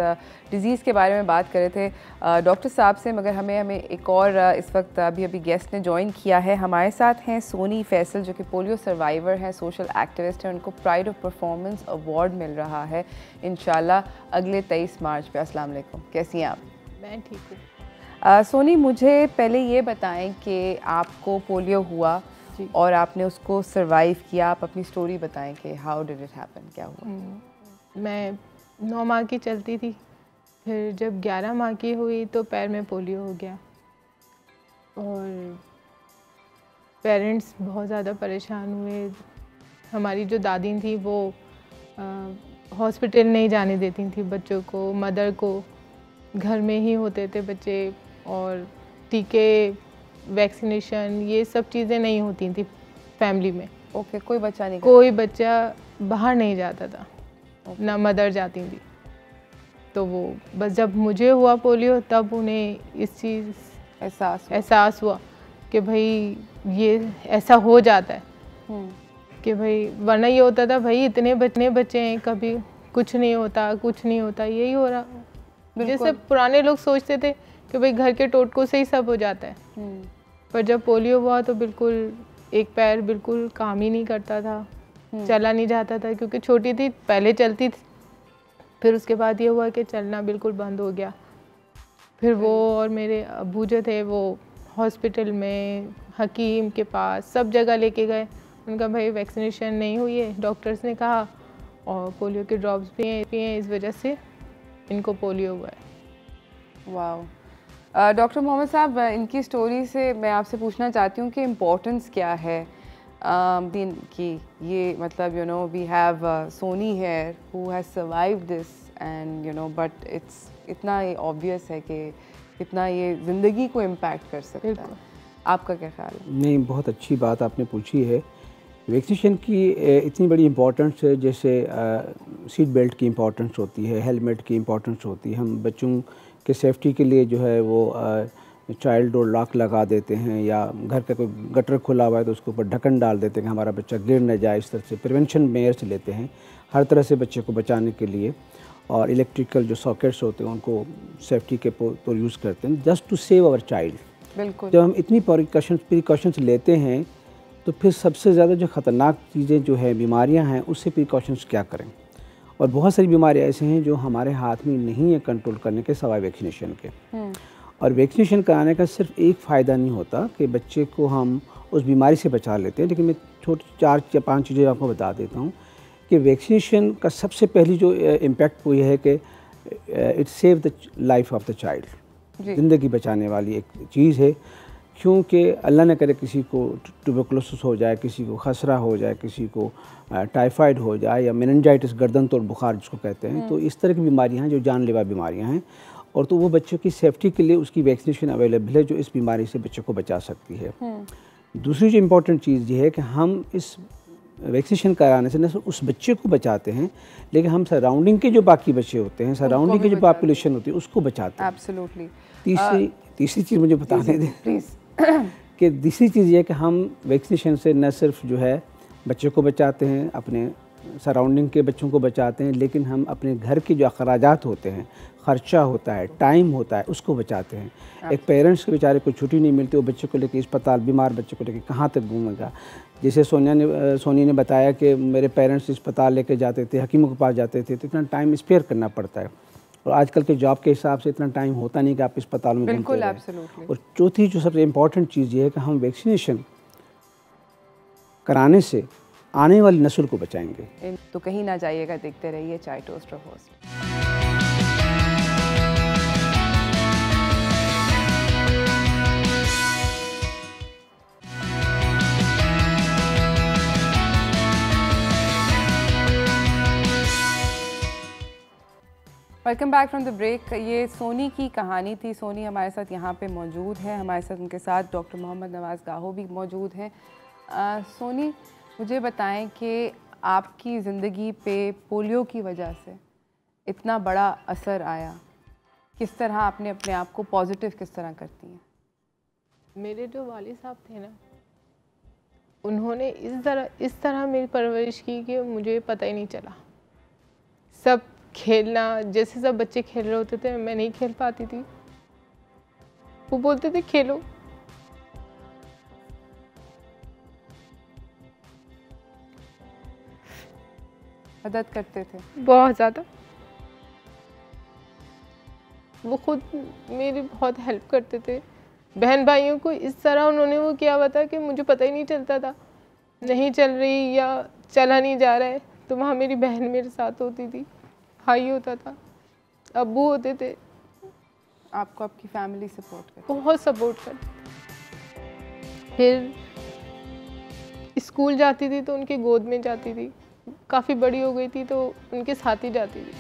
डिज़ीज़ के बारे में बात कर रहे थे डॉक्टर साहब से, मगर हमें एक और इस वक्त अभी गेस्ट ने ज्वाइन किया है। हमारे साथ हैं सोनी फैसल जो कि पोलियो सर्वाइवर हैं, सोशल एक्टिविस्ट हैं, उनको प्राइड ऑफ परफॉर्मेंस अवार्ड मिल रहा है इंशाल्लाह अगले 23 मार्च पे। अस्सलाम वालेकुम, कैसी हैं आप? मैं ठीक हूँ। सोनी, मुझे पहले ये बताएं कि आपको पोलियो हुआ और आपने उसको सरवाइव किया, आप अपनी स्टोरी बताएं कि हाउ डिड इट हैपन, क्या हुआ? मैं 9 माह की चलती थी, फिर जब 11 माह की हुई तो पैर में पोलियो हो गया और पेरेंट्स बहुत ज़्यादा परेशान हुए। हमारी जो दादी थी वो हॉस्पिटल नहीं जाने देती थी बच्चों को, मदर को घर में ही होते थे बच्चे, और टीके वैक्सीनेशन ये सब चीज़ें नहीं होती थी फैमिली में। ओके, कोई बच्चा नहीं, कोई बच्चा बाहर नहीं जाता था, ना मदर जाती थी। तो वो बस जब मुझे हुआ पोलियो तब उन्हें इस चीज़ एहसास हुआ कि भाई ये ऐसा हो जाता है कि भाई, वरना ये होता था भाई इतने बच्चे हैं, कभी कुछ नहीं होता, कुछ नहीं होता, यही हो रहा। जैसे पुराने लोग सोचते थे कि भाई घर के टोटकों से ही सब हो जाता है, पर जब पोलियो हुआ तो बिल्कुल एक पैर बिल्कुल काम ही नहीं करता था, चला नहीं जाता था, क्योंकि छोटी थी, पहले चलती थी, फिर उसके बाद ये हुआ कि चलना बिल्कुल बंद हो गया। फिर वो और मेरे अब्बू जो थे वो हॉस्पिटल में, हकीम के पास, सब जगह लेके गए। उनका भाई वैक्सीनेशन नहीं हुई है, डॉक्टर्स ने कहा, और पोलियो के ड्रॉप्स भी हैं, इस वजह से इनको पोलियो हुआ है। वाह। डॉक्टर मोहम्मद साहब, इनकी स्टोरी से मैं आपसे पूछना चाहती हूँ कि इम्पोर्टेंस क्या है दिन की, ये मतलब we have Soni here who has survived this and but it's इतना ऑब्वियस है कि कितना ये ज़िंदगी को इम्पैक्ट कर सकता है। आपका क्या ख्याल है? नहीं, बहुत अच्छी बात आपने पूछी है। वैक्सीनेशन की इतनी बड़ी इम्पोर्टेंस है, जैसे सीट बेल्ट की इम्पोर्टेंस होती है, हेलमेट की इम्पोर्टेंस होती है। हम बच्चों के सेफ्टी के लिए जो है वो चाइल्ड डोर लॉक लगा देते हैं, या घर का कोई गटर खुला हुआ है तो उसके ऊपर ढक्कन डाल देते हैं कि हमारा बच्चा गिर न जाए। इस तरह से प्रिवेंशन मेयर्स लेते हैं हर तरह से बच्चे को बचाने के लिए। और इलेक्ट्रिकल जो सॉकेट्स होते हैं उनको सेफ्टी के तौर यूज़ करते हैं, just to save our child. बिल्कुल। जब हम इतनी प्रिकॉशंस लेते हैं तो फिर सबसे ज़्यादा जो ख़तरनाक चीज़ें जो है, बीमारियां हैं, उससे प्रिकॉशंस क्या करें। और बहुत सारी बीमारियां ऐसे हैं जो हमारे हाथ में नहीं है कंट्रोल करने के, सवाए वैक्सीनेशन के। और वैक्सीनेशन कराने का सिर्फ एक फ़ायदा नहीं होता कि बच्चे को हम उस बीमारी से बचा लेते हैं, लेकिन मैं छोटी 4 या 5 चीज़ें आपको बता देता हूँ कि वैक्सीनेशन का सबसे पहली जो इम्पैक्ट वो ये है कि it save the life of the child, ज़िंदगी बचाने वाली एक चीज़ है। क्योंकि अल्लाह न करे किसी को ट्यूबरकुलोसिस हो जाए, किसी को खसरा हो जाए, किसी को टाइफाइड हो जाए, या मेनिंजाइटिस, गर्दन तोड़ बुखार जिसको कहते हैं, तो इस तरह की बीमारियां हैं जो जानलेवा बीमारियां हैं, और तो वो बच्चों की सेफ्टी के लिए उसकी वैक्सीनेशन अवेलेबल है जो इस बीमारी से बच्चों को बचा सकती है। दूसरी जो इम्पोर्टेंट चीज़ ये है कि हम इस वैक्सीनेशन कराने से न सिर्फ उस बच्चे को बचाते हैं, लेकिन हम सराउंडिंग के जो बाकी बच्चे होते हैं, सराउंडिंग की जो पॉपुलेशन होती है, उसको बचाते हैं। एब्सोल्युटली। तीसरी चीज़ मुझे बताने दें प्लीज़ कि दूसरी चीज़ ये कि हम वैक्सीनेशन से न सिर्फ जो है बच्चों को बचाते हैं, अपने सराउंडिंग के बच्चों को बचाते हैं, लेकिन हम अपने घर के जो अखराजात होते हैं, ख़र्चा होता है, टाइम होता है, उसको बचाते हैं। एक पेरेंट्स के बेचारे को छुट्टी नहीं मिलती, वो बच्चे को लेकर अस्पताल, बीमार बच्चे को लेकर कहाँ तक घूमेगा। जैसे सोनी ने बताया कि मेरे पेरेंट्स अस्पताल लेके जाते थे, हकीमों के पास जाते थे, तो इतना टाइम स्पेयर करना पड़ता है और आजकल के जॉब के हिसाब से इतना टाइम होता नहीं कि आप अस्पताल में घूमते रहें। और चौथी जो सबसे इम्पॉर्टेंट चीज़ ये है कि हम वैक्सीनेशन कराने से आने वाली नस्ल को बचाएंगे। तो कहीं ना जाइएगा, देखते रहिए Chai toast host. Welcome back from the break. ये सोनी की कहानी थी। सोनी हमारे साथ यहाँ पे मौजूद है, हमारे साथ उनके साथ डॉक्टर मोहम्मद नवाज़ गाहो भी मौजूद हैं। सोनी, मुझे बताएं कि आपकी ज़िंदगी पे पोलियो की वजह से इतना बड़ा असर आया, किस तरह आपने अपने आप को पॉजिटिव किस तरह करती हैं? मेरे जो वालिद साहब थे ना, उन्होंने इस तरह मेरी परवरिश की कि मुझे पता ही नहीं चला। सब खेलना, जैसे सब बच्चे खेल रहे होते थे मैं नहीं खेल पाती थी। वो बोलते थे खेलो, मदद करते थे बहुत ज़्यादा। वो खुद मेरी बहुत हेल्प करते थे। बहन भाइयों को इस तरह उन्होंने वो किया हुआ था कि मुझे पता ही नहीं चलता था, नहीं चल रही या चला नहीं जा रहा है तो वहाँ मेरी बहन मेरे साथ होती थी, भाई होता था, अब्बू होते थे। आपको आपकी फैमिली सपोर्ट करती? बहुत सपोर्ट करती। फिर स्कूल जाती थी तो उनकी गोद में जाती थी, काफ़ी बड़ी हो गई थी तो उनके साथ ही जाती थी।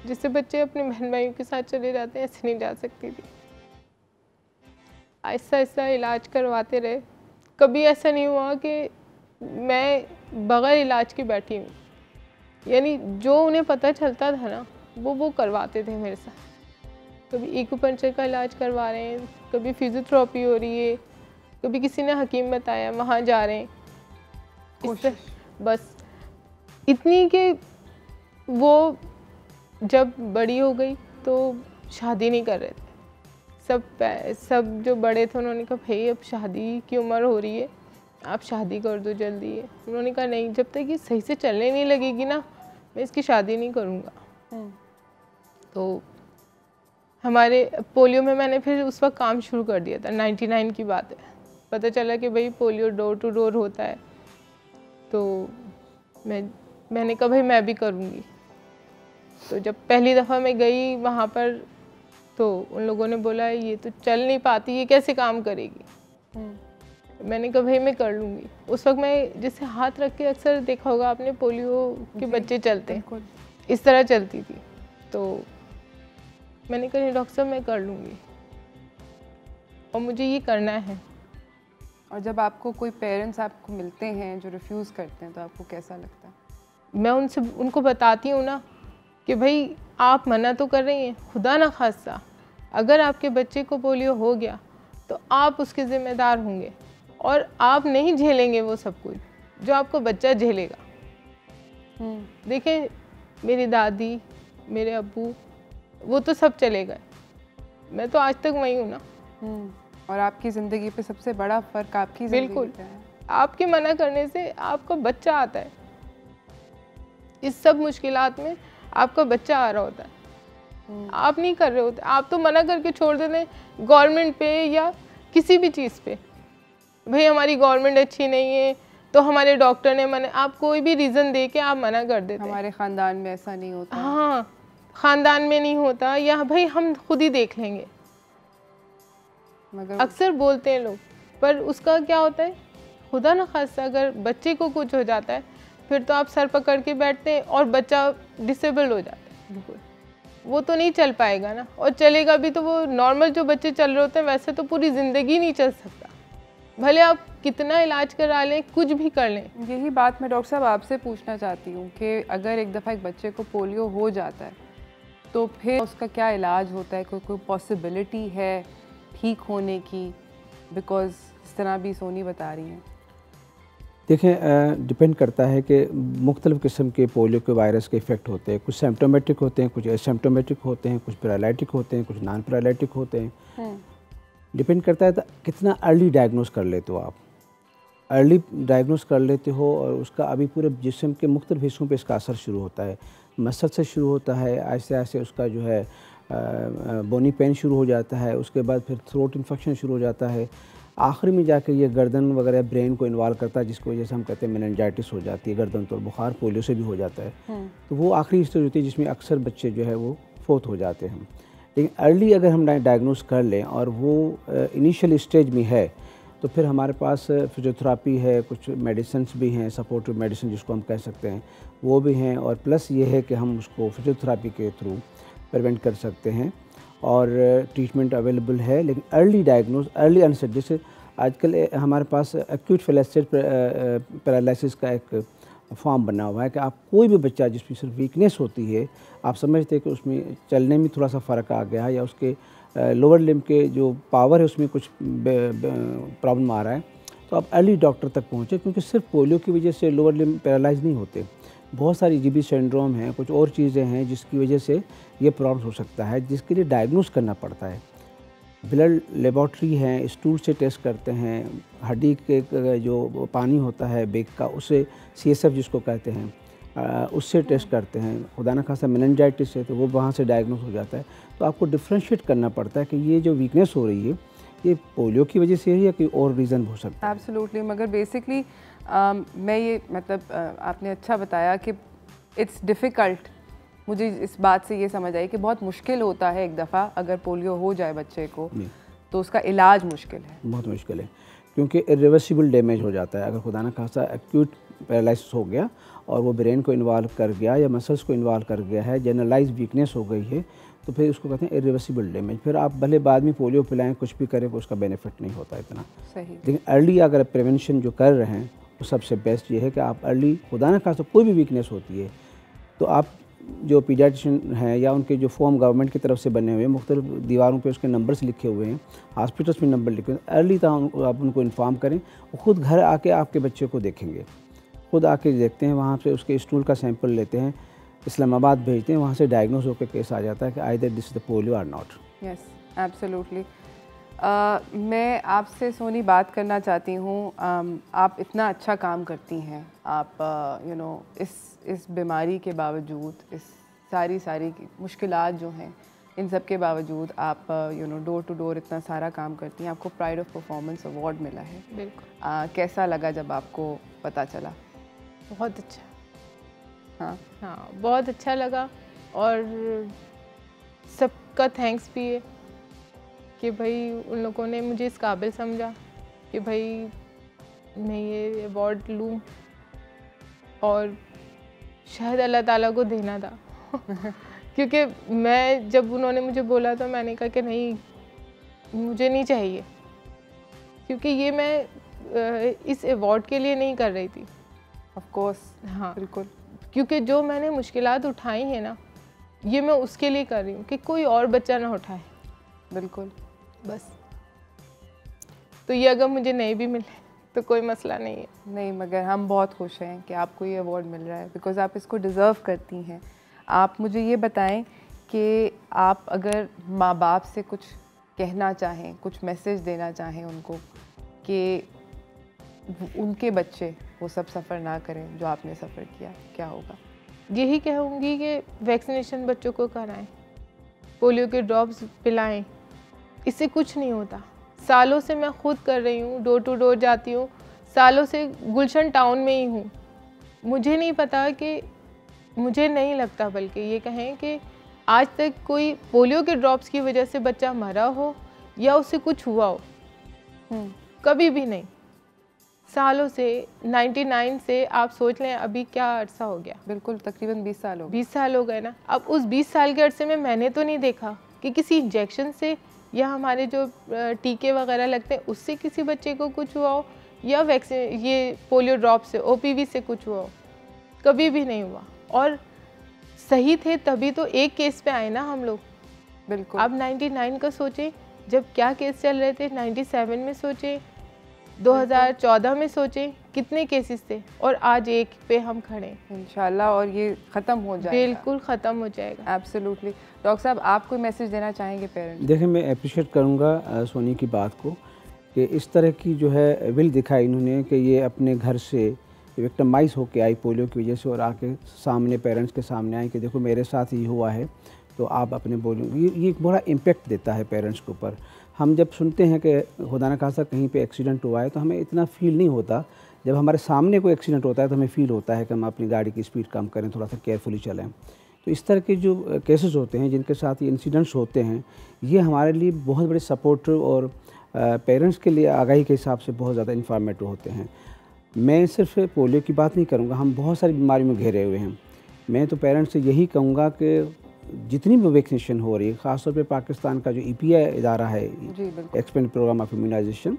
जिससे बच्चे अपने बहन भाइयों के साथ चले जाते हैं, ऐसे नहीं जा सकती थी। आहिस्ता आहिस्ता इलाज करवाते रहे। कभी ऐसा नहीं हुआ कि मैं बग़ैर इलाज के बैठी हूँ, यानी जो उन्हें पता चलता था ना वो करवाते थे मेरे साथ। कभी एक्यूपंक्चर का इलाज करवा रहे हैं, कभी फिजियोथेरेपी हो रही है, कभी किसी ने हकीम बताया वहाँ जा रहे हैं। बस इतनी कि वो जब बड़ी हो गई तो शादी नहीं कर रहे थे। सब जो बड़े थे उन्होंने कहा भाई अब शादी की उम्र हो रही है, आप शादी कर दो जल्दी है। उन्होंने कहा नहीं, जब तक ये सही से चलने नहीं लगेगी ना मैं इसकी शादी नहीं करूँगा। तो हमारे पोलियो में मैंने फिर उस वक्त काम शुरू कर दिया था। 99 की बात है। पता चला कि भाई पोलियो डोर टू डोर होता है, तो मैंने कहा भाई मैं भी करूँगी। तो जब पहली दफ़ा मैं गई वहाँ पर तो उन लोगों ने बोला ये तो चल नहीं पाती, ये कैसे काम करेगी। मैंने कहा भाई मैं कर लूँगी। उस वक्त मैं जैसे हाथ रख के, अक्सर देखा होगा आपने पोलियो के बच्चे चलते हैं, इस तरह चलती थी। तो मैंने कहा डॉक्टर साहब मैं कर लूँगी और मुझे ये करना है। और जब आपको कोई पेरेंट्स आपको मिलते हैं जो रिफ्यूज़ करते हैं तो आपको कैसा लगता है? मैं उनको बताती हूँ ना कि भाई आप मना तो कर रही हैं, खुदा ना खास्ता अगर आपके बच्चे को पोलियो हो गया तो आप उसके ज़िम्मेदार होंगे और आप नहीं झेलेंगे वो सब कुछ जो आपको बच्चा झेलेगा। देखें मेरी दादी, मेरे अब्बू, वो तो सब चले गए, मैं तो आज तक वही हूँ ना। और आपकी ज़िंदगी पे सबसे बड़ा फ़र्क आपकी ज़िंदगी पे है। आपके मना करने से आपका बच्चा आता है। इस सब मुश्किलात में आपका बच्चा आ रहा होता है, आप नहीं कर रहे होते। आप तो मना करके छोड़ देते हैं गवर्नमेंट पे या किसी भी चीज़ पे, भाई हमारी गवर्नमेंट अच्छी नहीं है तो हमारे डॉक्टर ने मना, आप कोई भी रीज़न दे के आप मना कर देते हैं। हमारे ख़ानदान में ऐसा नहीं होता। हाँ, ख़ानदान में नहीं होता, या भाई हम खुद ही देख लेंगे, मगर अक्सर बोलते हैं लोग। पर उसका क्या होता है, खुदा न खास्ता अगर बच्चे को कुछ हो जाता है फिर तो आप सर पकड़ के बैठते हैं और बच्चा डिसेबल हो जाता है। बिल्कुल वो तो नहीं चल पाएगा ना, और चलेगा भी तो वो नॉर्मल जो बच्चे चल रहे होते हैं वैसे तो पूरी ज़िंदगी नहीं चल सकता, भले आप कितना इलाज करा लें, कुछ भी कर लें। यही बात मैं डॉक्टर साहब आपसे पूछना चाहती हूँ कि अगर एक दफ़ा एक बच्चे को पोलियो हो जाता है तो फिर उसका क्या इलाज होता है? कोई पॉसिबिलिटी है ठीक होने की? बिकॉज इस तरह भी सोनी बता रही हैं? देखें, डिपेंड करता है कि मुख्तलिफ़ किस्म के पोलियो के वायरस के इफ़ेक्ट होते हैं। कुछ सिम्प्टोमेटिक होते हैं, कुछ एसिम्प्टोमेटिक होते हैं, कुछ पैरालिटिक होते हैं, कुछ नॉन पैरालिटिक होते हैं। डिपेंड करता है तो कितना अर्ली डायग्नोस कर लेते हो आप। अर्ली डायग्नोस कर लेते हो और उसका अभी पूरे जिस्म के मुख्तलिफ हिस्सों पे इसका असर शुरू होता है। मसल से शुरू होता है, आहिस्ते आहिस्ते उसका जो है बोनी पेन शुरू हो जाता है, उसके बाद फिर थ्रोट इन्फेक्शन शुरू हो जाता है, आखिर में जाकर ये गर्दन वगैरह ब्रेन को इन्वॉल्व करता है, जिसकी वजह से हम कहते हैं मेनिंजाइटिस हो जाती है, गर्दन तो बुखार पोलियो से भी हो जाता है। तो वो आखिरी स्टेज होती है जिसमें अक्सर बच्चे जो है वो फोत हो जाते हैं। लेकिन अर्ली अगर हम डायग्नोस कर लें और वो इनिशियल स्टेज में है तो फिर हमारे पास फिजियोथेरापी है, कुछ मेडिसिन भी हैं, सपोर्टिव मेडिसिन जिसको हम कह सकते हैं वो भी हैं, और प्लस ये है कि हम उसको फिजियोथेरापी के थ्रू प्रिवेंट कर सकते हैं और ट्रीटमेंट अवेलेबल है। लेकिन अर्ली डायग्नोस, अर्ली अनसेट, जैसे आजकल हमारे पास एक्यूट फ्लैसिड पैरालिसिस का एक फॉर्म बना हुआ है कि आप कोई भी बच्चा जिसमें सिर्फ वीकनेस होती है, आप समझते हैं कि उसमें चलने में थोड़ा सा फ़र्क आ गया है या उसके लोअर लिम्ब के जो पावर है उसमें कुछ प्रॉब्लम आ रहा है, तो आप अर्ली डॉक्टर तक पहुँचे, क्योंकि सिर्फ पोलियो की वजह से लोअर लिम्ब पैरालाइज नहीं होते। बहुत सारी जीबी सिंड्रोम हैं, कुछ और चीज़ें हैं जिसकी वजह से ये प्रॉब्लम हो सकता है, जिसके लिए डायग्नोस करना पड़ता है। ब्लड लेबॉर्ट्री है, स्टूल से टेस्ट करते हैं, हड्डी के जो पानी होता है बेक का, उससे CSF जिसको कहते हैं उससे टेस्ट करते हैं। खुदा न खासा मेनिंजाइटिस है तो वो वहाँ से डायग्नोस हो जाता है। तो आपको डिफ्रेंशिएट करना पड़ता है कि ये जो वीकनेस हो रही है ये पोलियो की वजह से है या कोई और रीज़न हो सकता है। एब्सोल्युटली, मगर बेसिकली मैं ये मतलब आपने अच्छा बताया कि इट्स डिफ़िकल्ट। मुझे इस बात से ये समझ आई कि बहुत मुश्किल होता है एक दफ़ा अगर पोलियो हो जाए बच्चे को तो उसका इलाज मुश्किल है, बहुत मुश्किल है, क्योंकि इरिवर्सिबल डैमेज हो जाता है। अगर खुदा न खासा एक्यूट पैरालिसिस हो गया और वो ब्रेन को इन्वॉल्व कर गया या मसल्स को इन्वॉल्व कर गया है, जनरलाइज वीकनेस हो गई है, तो फिर उसको कहते हैं इरिवर्सिबल डैमेज। फिर आप भले बाद में पोलियो पिलाएं, कुछ भी करें, उसका बेनिफिट नहीं होता इतना। सही। लेकिन अर्ली अगर प्रिवेंशन जो कर रहे हैं वो सबसे बेस्ट ये है कि आप अर्ली, खुदा न खासा कोई भी वीकनेस होती है तो आप जो पीडियाट्रिशियन हैं या उनके जो फॉर्म गवर्नमेंट की तरफ से बने हुए हैं, मुख्तलिफ दीवारों पे उसके नंबर्स लिखे हुए हैं, हॉस्पिटल्स में नंबर लिखे हुए हैं, अर्ली तो आप उनको इन्फॉर्म करें। वो खुद घर आके आपके बच्चे को देखेंगे, खुद आके देखते हैं, वहाँ से उसके स्टूल का सैंपल लेते हैं, इस्लामाबाद भेजते हैं, वहाँ से डायग्नोस होकर केस आ जाता है कि either this is the polio और नॉट। Yes, absolutely. मैं आपसे सोनी बात करना चाहती हूँ, आप इतना अच्छा काम करती हैं, आप यू नो इस बीमारी के बावजूद, इस सारी मुश्किलात जो हैं, इन सब के बावजूद आप you know door to door इतना सारा काम करती हैं। आपको प्राइड ऑफ परफॉर्मेंस अवार्ड मिला है। बिल्कुल। कैसा लगा जब आपको पता चला? बहुत अच्छा। हाँ, बहुत अच्छा लगा, और सबका थैंक्स भी है कि भाई उन लोगों ने मुझे इस काबिल समझा कि भाई मैं ये अवार्ड लूँ, और शायद अल्लाह ताला को देना था क्योंकि मैं जब उन्होंने मुझे बोला तो मैंने कहा कि नहीं, मुझे नहीं चाहिए, क्योंकि ये मैं इस अवार्ड के लिए नहीं कर रही थी। ऑफ कोर्स, हाँ बिल्कुल, क्योंकि जो मैंने मुश्किलात उठाई हैं ना, ये मैं उसके लिए कर रही हूँ कि कोई और बच्चा ना उठाए। बिल्कुल, बस। तो ये अगर मुझे नहीं भी मिले तो कोई मसला नहीं है। नहीं, मगर हम बहुत खुश हैं कि आपको ये अवार्ड मिल रहा है, बिकॉज़ आप इसको डिज़र्व करती हैं। आप मुझे ये बताएं कि आप अगर माँ बाप से कुछ कहना चाहें, कुछ मैसेज देना चाहें उनको कि उनके बच्चे वो सब सफ़र ना करें जो आपने सफ़र किया, क्या होगा? यही कहूँगी कि वैक्सीनेशन बच्चों को कराएं, पोलियो के ड्रॉप्स पिलाएं, इससे कुछ नहीं होता। सालों से मैं खुद कर रही हूँ, डोर टू डोर जाती हूँ, सालों से गुलशन टाउन में ही हूँ। मुझे नहीं पता कि, मुझे नहीं लगता बल्कि ये कहें कि आज तक कोई पोलियो के ड्रॉप्स की वजह से बच्चा मरा हो या उससे कुछ हुआ हो, कभी भी नहीं। सालों से 99 से आप सोच लें अभी क्या अरसा हो गया। बिल्कुल, तकरीबन 20 साल हो गए। 20 साल हो गए ना। अब उस 20 साल के अरसे में मैंने तो नहीं देखा कि किसी इंजेक्शन से या हमारे जो टीके वगैरह लगते हैं उससे किसी बच्चे को कुछ हुआ हो, या वैक्सीन ये पोलियो ड्रॉप से OPV से कुछ हुआ हो, कभी भी नहीं हुआ। और सही थे तभी तो एक केस पे आए ना हम लोग। बिल्कुल। अब 99 का सोचें जब क्या केस चल रहे थे 97 में सोचे, 2014 में सोचे कितने केसेस थे, और आज एक पे हम खड़े हैं इंशाल्लाह, और ये ख़त्म हो जाएगा, बिल्कुल ख़त्म हो जाएगा। एब्सोल्युटली। डॉक्टर साहब, आप कोई मैसेज देना चाहेंगे पेरेंट्स? देखिए, मैं अप्रिशिएट करूँगा सोनी की बात को कि इस तरह की जो है विल दिखाई इन्होंने कि ये अपने घर से विक्टिमाइज होके आई पोलियो की वजह से, और आके सामने पेरेंट्स के सामने आई कि देखो मेरे साथ ये हुआ है, तो आप अपने बोलो। ये एक बड़ा इम्पेक्ट देता है पेरेंट्स के ऊपर। हम जब सुनते हैं कि खुदा न खासा कहीं पे एक्सीडेंट हुआ है, तो हमें इतना फ़ील नहीं होता। जब हमारे सामने कोई एक्सीडेंट होता है तो हमें फ़ील होता है कि हम अपनी गाड़ी की स्पीड कम करें, थोड़ा सा केयरफुली चलें। तो इस तरह के जो केसेस होते हैं जिनके साथ ये इंसिडेंट्स होते हैं, ये हमारे लिए बहुत बड़े सपोर्टिव और पेरेंट्स के लिए आगाही के हिसाब से बहुत ज़्यादा इन्फॉर्मेटिव होते हैं। मैं सिर्फ पोलियो की बात नहीं करूँगा, हम बहुत सारी बीमारियों में घेरे हुए हैं। मैं तो पेरेंट्स से यही कहूँगा कि जितनी भी वैक्सीनेशन हो रही है, ख़ासतौर पे पाकिस्तान का जो EPI इदारा है, एक्सपेंड प्रोग्राम ऑफ इम्यूनाइजेशन,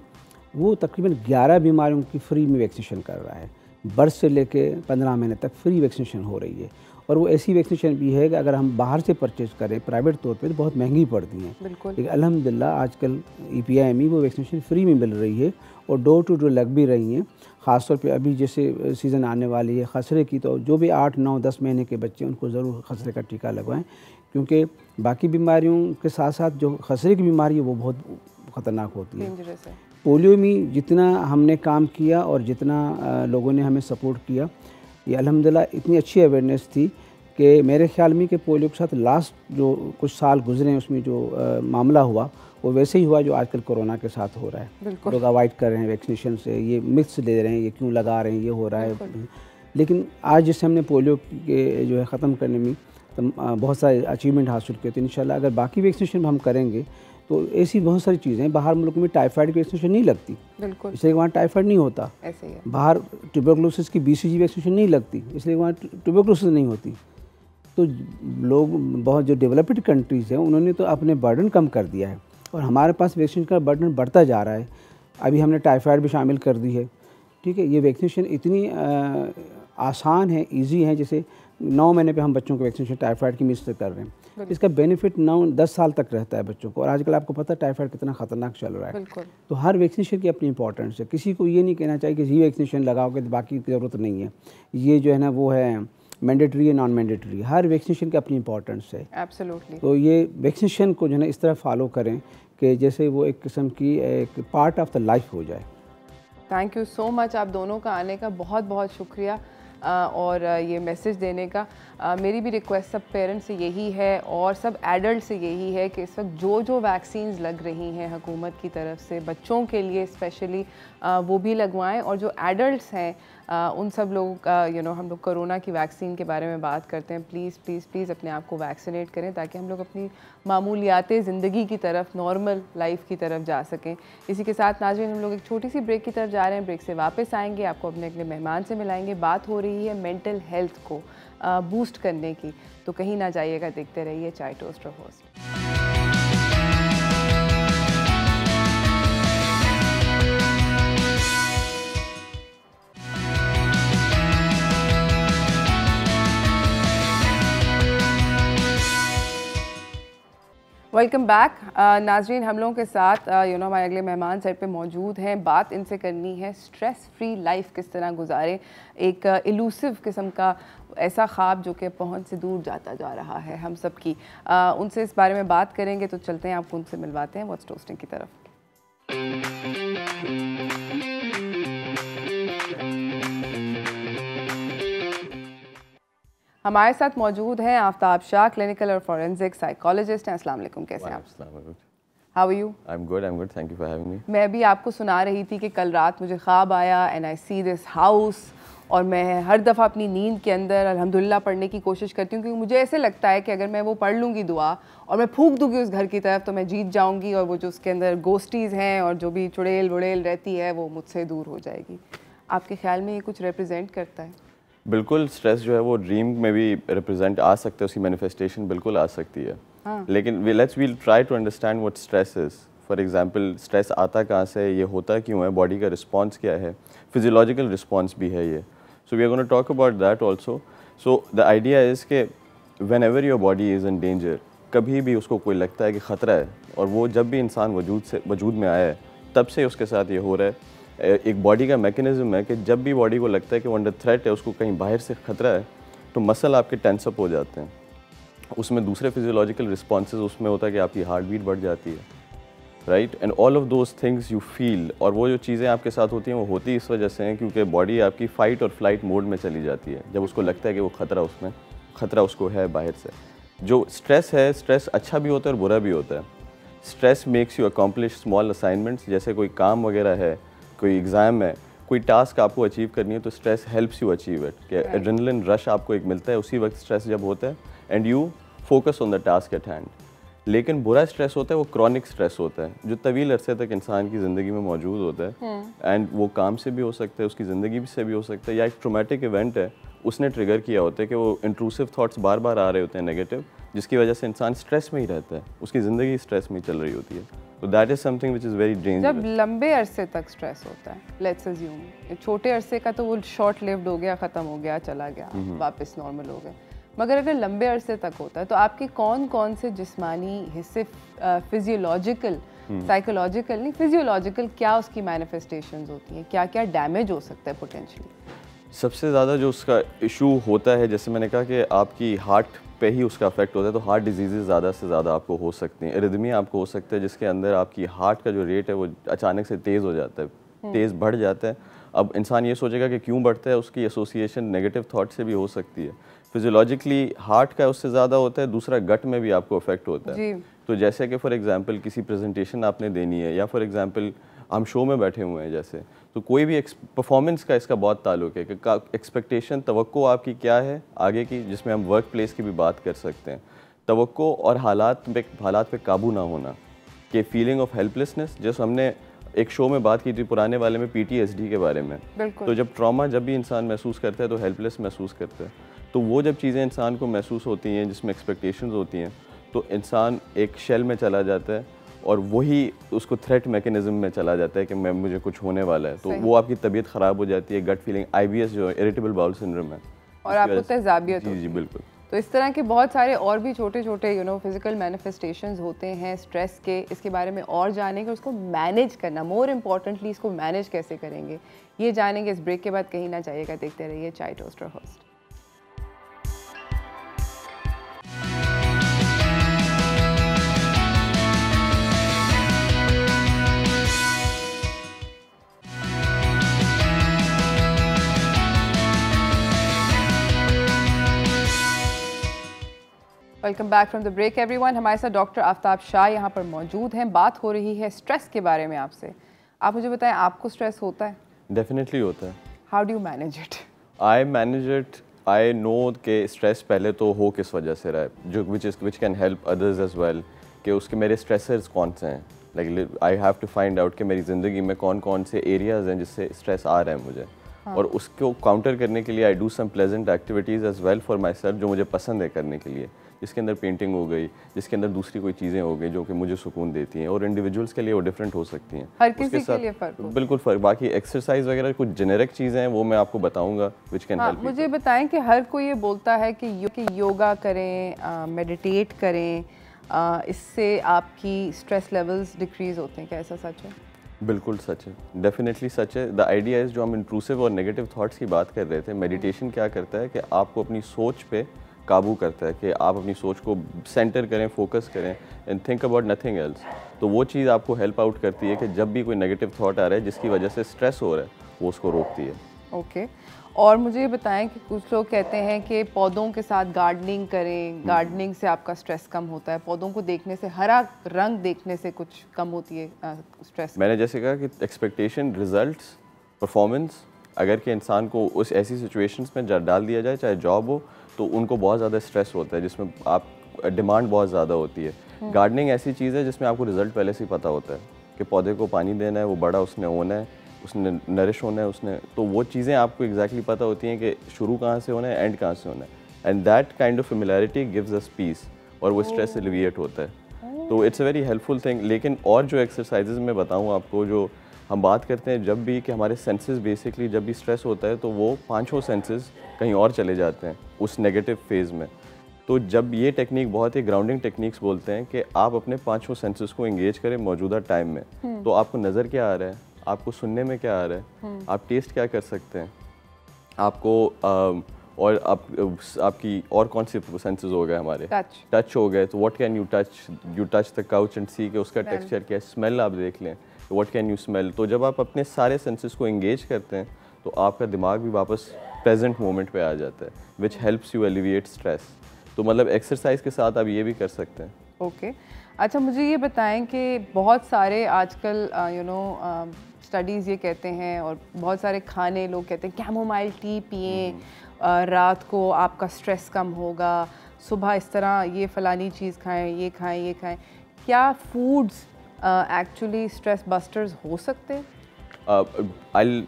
वो तकरीबन 11 बीमारियों की फ्री में वैक्सीनेशन कर रहा है। बर्थ से लेके 15 महीने तक फ्री वैक्सीनेशन हो रही है, और वो ऐसी वैक्सीनेशन भी है कि अगर हम बाहर से परचेज़ करें प्राइवेट तौर पे तो बहुत महंगी पड़ती हैं। लेकिन अल्हम्दुलिल्लाह आजकल EPI में वो वैक्सीनेशन फ्री में मिल रही है, और डोर टू डोर लग भी रही हैं। ख़ासतौर पे अभी जैसे सीज़न आने वाली है खसरे की, तो जो भी 8, 9, 10 महीने के बच्चे उनको ज़रूर खसरे का टीका लगवाएं, क्योंकि बाकी बीमारियों के साथ साथ जो खसरे की बीमारी है वो बहुत ख़तरनाक होती है। पोलियो में जितना हमने काम किया और जितना लोगों ने हमें सपोर्ट किया, ये अल्हम्दुलिल्लाह इतनी अच्छी अवेयरनेस थी कि मेरे ख्याल में कि पोलियो के साथ लास्ट जो कुछ साल गुजरे हैं उसमें जो मामला हुआ वो वैसे ही हुआ जो आजकल कोरोना के साथ हो रहा है। लोग अवॉइड कर रहे हैं वैक्सीनेशन से, ये मिथ्स ले रहे हैं, ये क्यों लगा रहे हैं, ये हो रहा है। लेकिन आज जैसे हमने पोलियो के जो है ख़त्म करने में तो बहुत सारे अचीवमेंट हासिल किए, तो इंशाल्लाह अगर बाकी वैक्सीनेशन हम करेंगे तो ऐसी बहुत सारी चीज़ें हैं। बाहर मुल्क में टाइफाइड की वैक्सीनेशन नहीं लगती, इसलिए वहाँ टाइफाइड नहीं होता। ऐसे ही है। बाहर ट्यूबरकुलोसिस की BCG वैक्सीनेशन नहीं लगती, इसलिए वहाँ ट्यूबरकुलोसिस नहीं होती। तो लोग बहुत जो डेवलप्ड कंट्रीज़ हैं उन्होंने तो अपने बर्डन कम कर दिया है, और हमारे पास वैक्सीन का बर्डन बढ़ता जा रहा है। अभी हमने टाइफाइड भी शामिल कर दी है, ठीक है। ये वैक्सीनेशन इतनी आसान है, इजी है, जैसे 9 महीने पे हम बच्चों को वैक्सीनेशन टाइफाइड की मिस कर रहे हैं। इसका बेनिफिट 9-10 साल तक रहता है बच्चों को, और आजकल आपको पता है टाइफाइड कितना ख़तरनाक चल रहा है। तो हर वैक्सीनेशन की अपनी इंपॉर्टेंस है। किसी को ये नहीं कहना चाहिए कि ये वैक्सीनेशन लगाओगे तो बाकी की ज़रूरत नहीं है, ये जो है ना वो है मैंडेटरी है, नॉन मैंडेटरी। हर वैक्सीनेशन की अपनी इंपॉर्टेंस है। एब्सोल्युटली। तो ये वैक्सीनेशन को जो है ना इस तरह फॉलो करें कि जैसे वो एक किस्म की एक पार्ट ऑफ द लाइफ हो जाए। थैंक यू सो मच, आप दोनों का आने का बहुत बहुत शुक्रिया और ये मैसेज देने का। मेरी भी रिक्वेस्ट सब पेरेंट्स से यही है और सब एडल्ट से यही है कि इस वक्त जो वैक्सीन्स लग रही हैं हुकूमत की तरफ से बच्चों के लिए स्पेशली, वो भी लगवाएं। और जो एडल्ट्स हैं उन सब लोगों का हम लोग कोरोना की वैक्सीन के बारे में बात करते हैं, प्लीज़ प्लीज़ प्लीज़ अपने आप को वैक्सीनेट करें ताकि हम लोग अपनी मामूलियात ज़िंदगी की तरफ, नॉर्मल लाइफ की तरफ जा सकें। इसी के साथ नाज़रीन, हम लोग एक छोटी सी ब्रेक की तरफ जा रहे हैं। ब्रेक से वापस आएंगे, आपको अपने अगले मेहमान से मिलाएंगे। बात हो रही है मेंटल हेल्थ को बूस्ट करने की, तो कहीं ना जाइएगा, देखते रहिए Chai toast roast. Welcome back नाजरीन, हम लोगों के साथ हमारे अगले मेहमान साइड पे मौजूद हैं। बात इनसे करनी है स्ट्रेस फ्री लाइफ किस तरह गुजारें, एक इलूसिव किस्म का ऐसा ख्वाब जो कि पहुंच से दूर जाता जा रहा है हम सब की। उनसे इस बारे में बात करेंगे, तो चलते हैं आपको उनसे मिलवाते हैं व्हाट्स टोस्टिंग की तरफ। हमारे साथ मौजूद हैं आफ्ताब शाह, क्लिनिकल और फॉरेंसिक साइकोलॉजिस्ट हैं। अस्सलाम वालेकुम, कैसे हैं आप? How are you? I am good, thank you for having me. मैं भी आपको सुना रही थी कि कल रात मुझे ख्वाब आया and I see this house, और मैं हर दफ़ा अपनी नींद के अंदर अल्हम्दुलिल्लाह पढ़ने की कोशिश करती हूँ, क्योंकि मुझे ऐसे लगता है कि अगर मैं वो पढ़ लूँगी दुआ और मैं फूंक दूँगी उस घर की तरफ तो मैं जीत जाऊँगी, और वो जो उसके अंदर गोस्टीज़ हैं और जो भी चुड़ैल वुड़ैल रहती है वो मुझसे दूर हो जाएगी। आपके ख्याल में ये कुछ रिप्रेजेंट करता है? बिल्कुल, स्ट्रेस जो है वो ड्रीम में भी रिप्रेजेंट आ सकता है, उसकी मैनिफेस्टेशन बिल्कुल आ सकती है। हाँ। लेकिन we'll try to understand what stress is. For example, stress आता कहाँ से, ये होता क्यों है, बॉडी का रिस्पॉन्स क्या है, फिजियोलॉजिकल रिस्पॉन्स भी है ये। So we are gonna talk about that also. So the idea is कि whenever your body is in danger, कभी भी उसको कोई लगता है कि ख़तरा है, और वो जब भी इंसान वजूद में आया है तब से उसके साथ ये हो रहा है। एक बॉडी का मैकेनिज़्म है कि जब भी बॉडी को लगता है कि वो अंडर थ्रेट है, उसको कहीं बाहर से ख़तरा है, तो मसल आपके टेंसअप हो जाते हैं। उसमें दूसरे फिजियोलॉजिकल रिस्पॉन्सेज उसमें होता है कि आपकी हार्ट बीट बढ़ जाती है, right, and all of those things you feel. और वो जो चीज़ें आपके साथ होती हैं वो होती इस वजह से हैं क्योंकि बॉडी आपकी फ़ाइट और फ्लाइट मोड में चली जाती है जब उसको लगता है कि वो ख़तरा उसको है बाहर से। जो स्ट्रेस है, स्ट्रेस अच्छा भी होता है और बुरा भी होता है। Stress makes you accomplish small assignments, जैसे कोई काम वगैरह है, कोई एग्ज़ाम है, कोई टास्क आपको अचीव करनी है, तो stress helps you achieve it, कि एड्रेनलिन रश आपको एक मिलता है उसी वक्त स्ट्रेस जब होता है, and you focus on the task at hand. लेकिन बुरा स्ट्रेस होता है वो क्रॉनिक स्ट्रेस होता है, जो तवील अरसे तक इंसान की ज़िंदगी में मौजूद होता है, एंड वो काम से भी हो सकता है, उसकी ज़िंदगी से भी हो सकता है, या एक ट्रोमेटिक इवेंट है उसने ट्रिगर किया होता है कि वो इंट्रूसिव थॉट्स बार बार आ रहे होते हैं नेगेटिव, जिसकी वजह से इंसान स्ट्रेस में ही रहता है, उसकी ज़िंदगी स्ट्रेस में चल रही होती है। तो that is something which is very dangerous. जब लंबे अरसे तक स्ट्रेस होता है, लेट्स अज्यूम छोटे अरसे का तो वो शॉर्ट लिव्ड हो गया, ख़त्म हो गया, चला गया, वापस नॉर्मल हो गए, मगर अगर लंबे अरसे तक होता है तो आपके कौन कौन से जिस्मानी हिस्से, फिजियोलॉजिकल, साइकोलॉजिकल नहीं, फिजियोलॉजिकल, क्या उसकी मैनिफेस्टेशंस होती हैं, क्या क्या डैमेज हो सकता है पोटेंशियली? सबसे ज़्यादा जो उसका इशू होता है, जैसे मैंने कहा कि आपकी हार्ट पे ही उसका अफेक्ट होता है, तो हार्ट डिजीज़ ज़्यादा से ज़्यादा आपको हो सकती हैं। एरिथमिया आपको हो सकता है जिसके अंदर आपकी हार्ट का जो रेट है वो अचानक से तेज़ हो जाता है, तेज़ बढ़ जाता है। अब इंसान ये सोचेगा कि क्यों बढ़ता है, उसकी एसोसिएशन नेगेटिव थाट से भी हो सकती है। फिजियोलॉजिकली हार्ट का उससे ज़्यादा होता है, दूसरा गट में भी आपको अफेक्ट होता है। तो जैसे कि फॉर एग्जांपल किसी प्रेजेंटेशन आपने देनी है, या फॉर एग्जांपल हम शो में बैठे हुए हैं जैसे, तो कोई भी परफॉर्मेंस का इसका बहुत ताल्लुक है कि एक्सपेक्टेशन, तवक्को आपकी क्या है आगे की, जिसमें हम वर्क प्लेस की भी बात कर सकते हैं। तवक्को और हालात पे काबू ना होना, कि फीलिंग ऑफ हेल्पलेसनेस, जैसे हमने एक शो में बात की थी पुराने वाले में PTSD के बारे में, तो जब ट्रॉमा जब भी इंसान महसूस करता है तो हेल्पलेस महसूस करता है। तो वो जब चीज़ें इंसान को महसूस होती हैं जिसमें एक्सपेक्टेशंस होती हैं, तो इंसान एक शेल में चला जाता है और वही उसको थ्रेट मैकेनिज्म में चला जाता है कि मुझे कुछ होने वाला है, तो वो आपकी तबीयत ख़राब हो जाती है। गट फीलिंग, IBS जो है, इरिटेबल बाउल सिंड्रोम है, और आपको तेज़ाबियत होती है। जी बिल्कुल। तो इस तरह के बहुत सारे और भी छोटे छोटे फिजिकल मैनिफेस्टेशंस होते हैं स्ट्रेस के। इसके बारे में और जानेंगे, उसको मैनेज करना, मोर इम्पॉर्टेंटली इसको मैनेज कैसे करेंगे, ये जानेंगे इस ब्रेक के बाद। कहीं ना जाइएगा, देखते रहिए चाय toaster host. Welcome back from the break everyone. हमारे साथ डॉक्टर आफ्ताब शाह यहाँ पर मौजूद हैं। बात हो रही है स्ट्रेस के बारे में आपसे। आप मुझे बताएं, आपको स्ट्रेस होता है? डेफिनेटली होता है। How do you manage it? I manage it, I know कि स्ट्रेस पहले तो हो किस वजह से रहा है, जो which can help others as well, कि उसके मेरे स्ट्रेसर्स कौन से हैं। Like I have to find out कि मेरी ज़िंदगी में कौन कौन से एरियाज़ हैं जिससे स्ट्रेस आ रहा है मुझे, और उसको काउंटर करने के लिए I do some pleasant activities as well for myself, जो मुझे पसंद है करने के लिए, जिसके अंदर पेंटिंग हो गई, जिसके अंदर दूसरी कोई चीज़ें हो गई जो कि मुझे सुकून देती हैं, और इंडिविजुअल्स के लिए वो डिफरेंट हो सकती हैं, हर किसी के लिए फ़र्क। बिल्कुल फ़र्क। बाकी एक्सरसाइज वगैरह कुछ जेनेरिक चीज़ें हैं वो मैं आपको बताऊंगा विच कैन हेल्प। मुझे बताएं कि हर कोई ये बोलता है कि योगा करें, मेडिटेट करें, इससे आपकी स्ट्रेस लेवल्स डिक्रीज़ होते हैं, क्या ऐसा सच है? बिल्कुल सच है, डेफिनेटली सच है। द आइडिया इज़, जो हम इंट्रूसिव और नेगेटिव थॉट्स की बात कर रहे थे, मेडिटेशन क्या करता है कि आपको अपनी सोच पे काबू करता है, कि आप अपनी सोच को सेंटर करें, फोकस करें and think about nothing else. तो वो चीज़ आपको हेल्प आउट करती है कि जब भी कोई नेगेटिव थॉट आ रहा है जिसकी वजह से स्ट्रेस हो रहा है, वो उसको रोकती है। ओके। और मुझे ये बताएं कि कुछ लोग कहते हैं कि पौधों के साथ गार्डनिंग करें, गार्डनिंग से आपका स्ट्रेस कम होता है, पौधों को देखने से, हरा रंग देखने से कुछ कम होती है स्ट्रेस। मैंने जैसे कहा कि एक्सपेक्टेशन, रिजल्ट्स, परफॉर्मेंस, अगर कि इंसान को उस ऐसी सिचुएशंस में डाल दिया जाए, चाहे जॉब हो, तो उनको बहुत ज़्यादा स्ट्रेस होता है, जिसमें आप डिमांड बहुत ज़्यादा होती है। गार्डनिंग ऐसी चीज़ है जिसमें आपको रिजल्ट पहले से ही पता होता है कि पौधे को पानी देना है, वो बड़ा उसने होना है, उसने नरिश होना है, उसने, तो वो चीज़ें आपको एग्जैक्टली पता होती हैं कि शुरू कहाँ से होना है, एंड कहाँ से होना है, and that kind of familiarity gives us piece, और वो स्ट्रेस एलिविएट होता है। तो it's a very helpful thing. लेकिन और जो एक्सरसाइजेज मैं बताऊँ आपको, जो हम बात करते हैं जब भी कि हमारे सेंसेस बेसिकली जब भी स्ट्रेस होता है तो वो पांचों सेंसेस कहीं और चले जाते हैं उस नेगेटिव फेज़ में। तो जब ये टेक्निक, बहुत ही ग्राउंडिंग टेक्निक्स बोलते हैं कि आप अपने 5 सेंसेस को एंगेज करें मौजूदा टाइम में। तो आपको नज़र क्या आ रहा है, आपको सुनने में क्या आ रहा है, आप टेस्ट क्या कर सकते हैं, आपको और आपकी और कौन से सेंसेस हो गए हमारे, टच हो गए। तो what can you touch the couch and see के उसका टेक्सचर क्या है। स्मेल आप देख लें, व्हाट कैन यू स्मेल। तो जब आप अपने सारे सेंसेस को एंगेज करते हैं तो आपका दिमाग भी वापस प्रेजेंट मोमेंट पे आ जाता है, which helps you alleviate stress. तो मतलब एक्सरसाइज के साथ आप ये भी कर सकते हैं। ओके अच्छा, मुझे ये बताएं कि बहुत सारे आजकल स्टडीज़ ये कहते हैं और बहुत सारे खाने लोग कहते हैं कैमोमाइल टी पिएं, रात को आपका स्ट्रेस कम होगा, सुबह इस तरह ये फ़लानी चीज़ खाएं, ये खाएं, ये खाएं। क्या फूड्स एक्चुअली स्ट्रेस बस्टर्स हो सकते हैं? I'll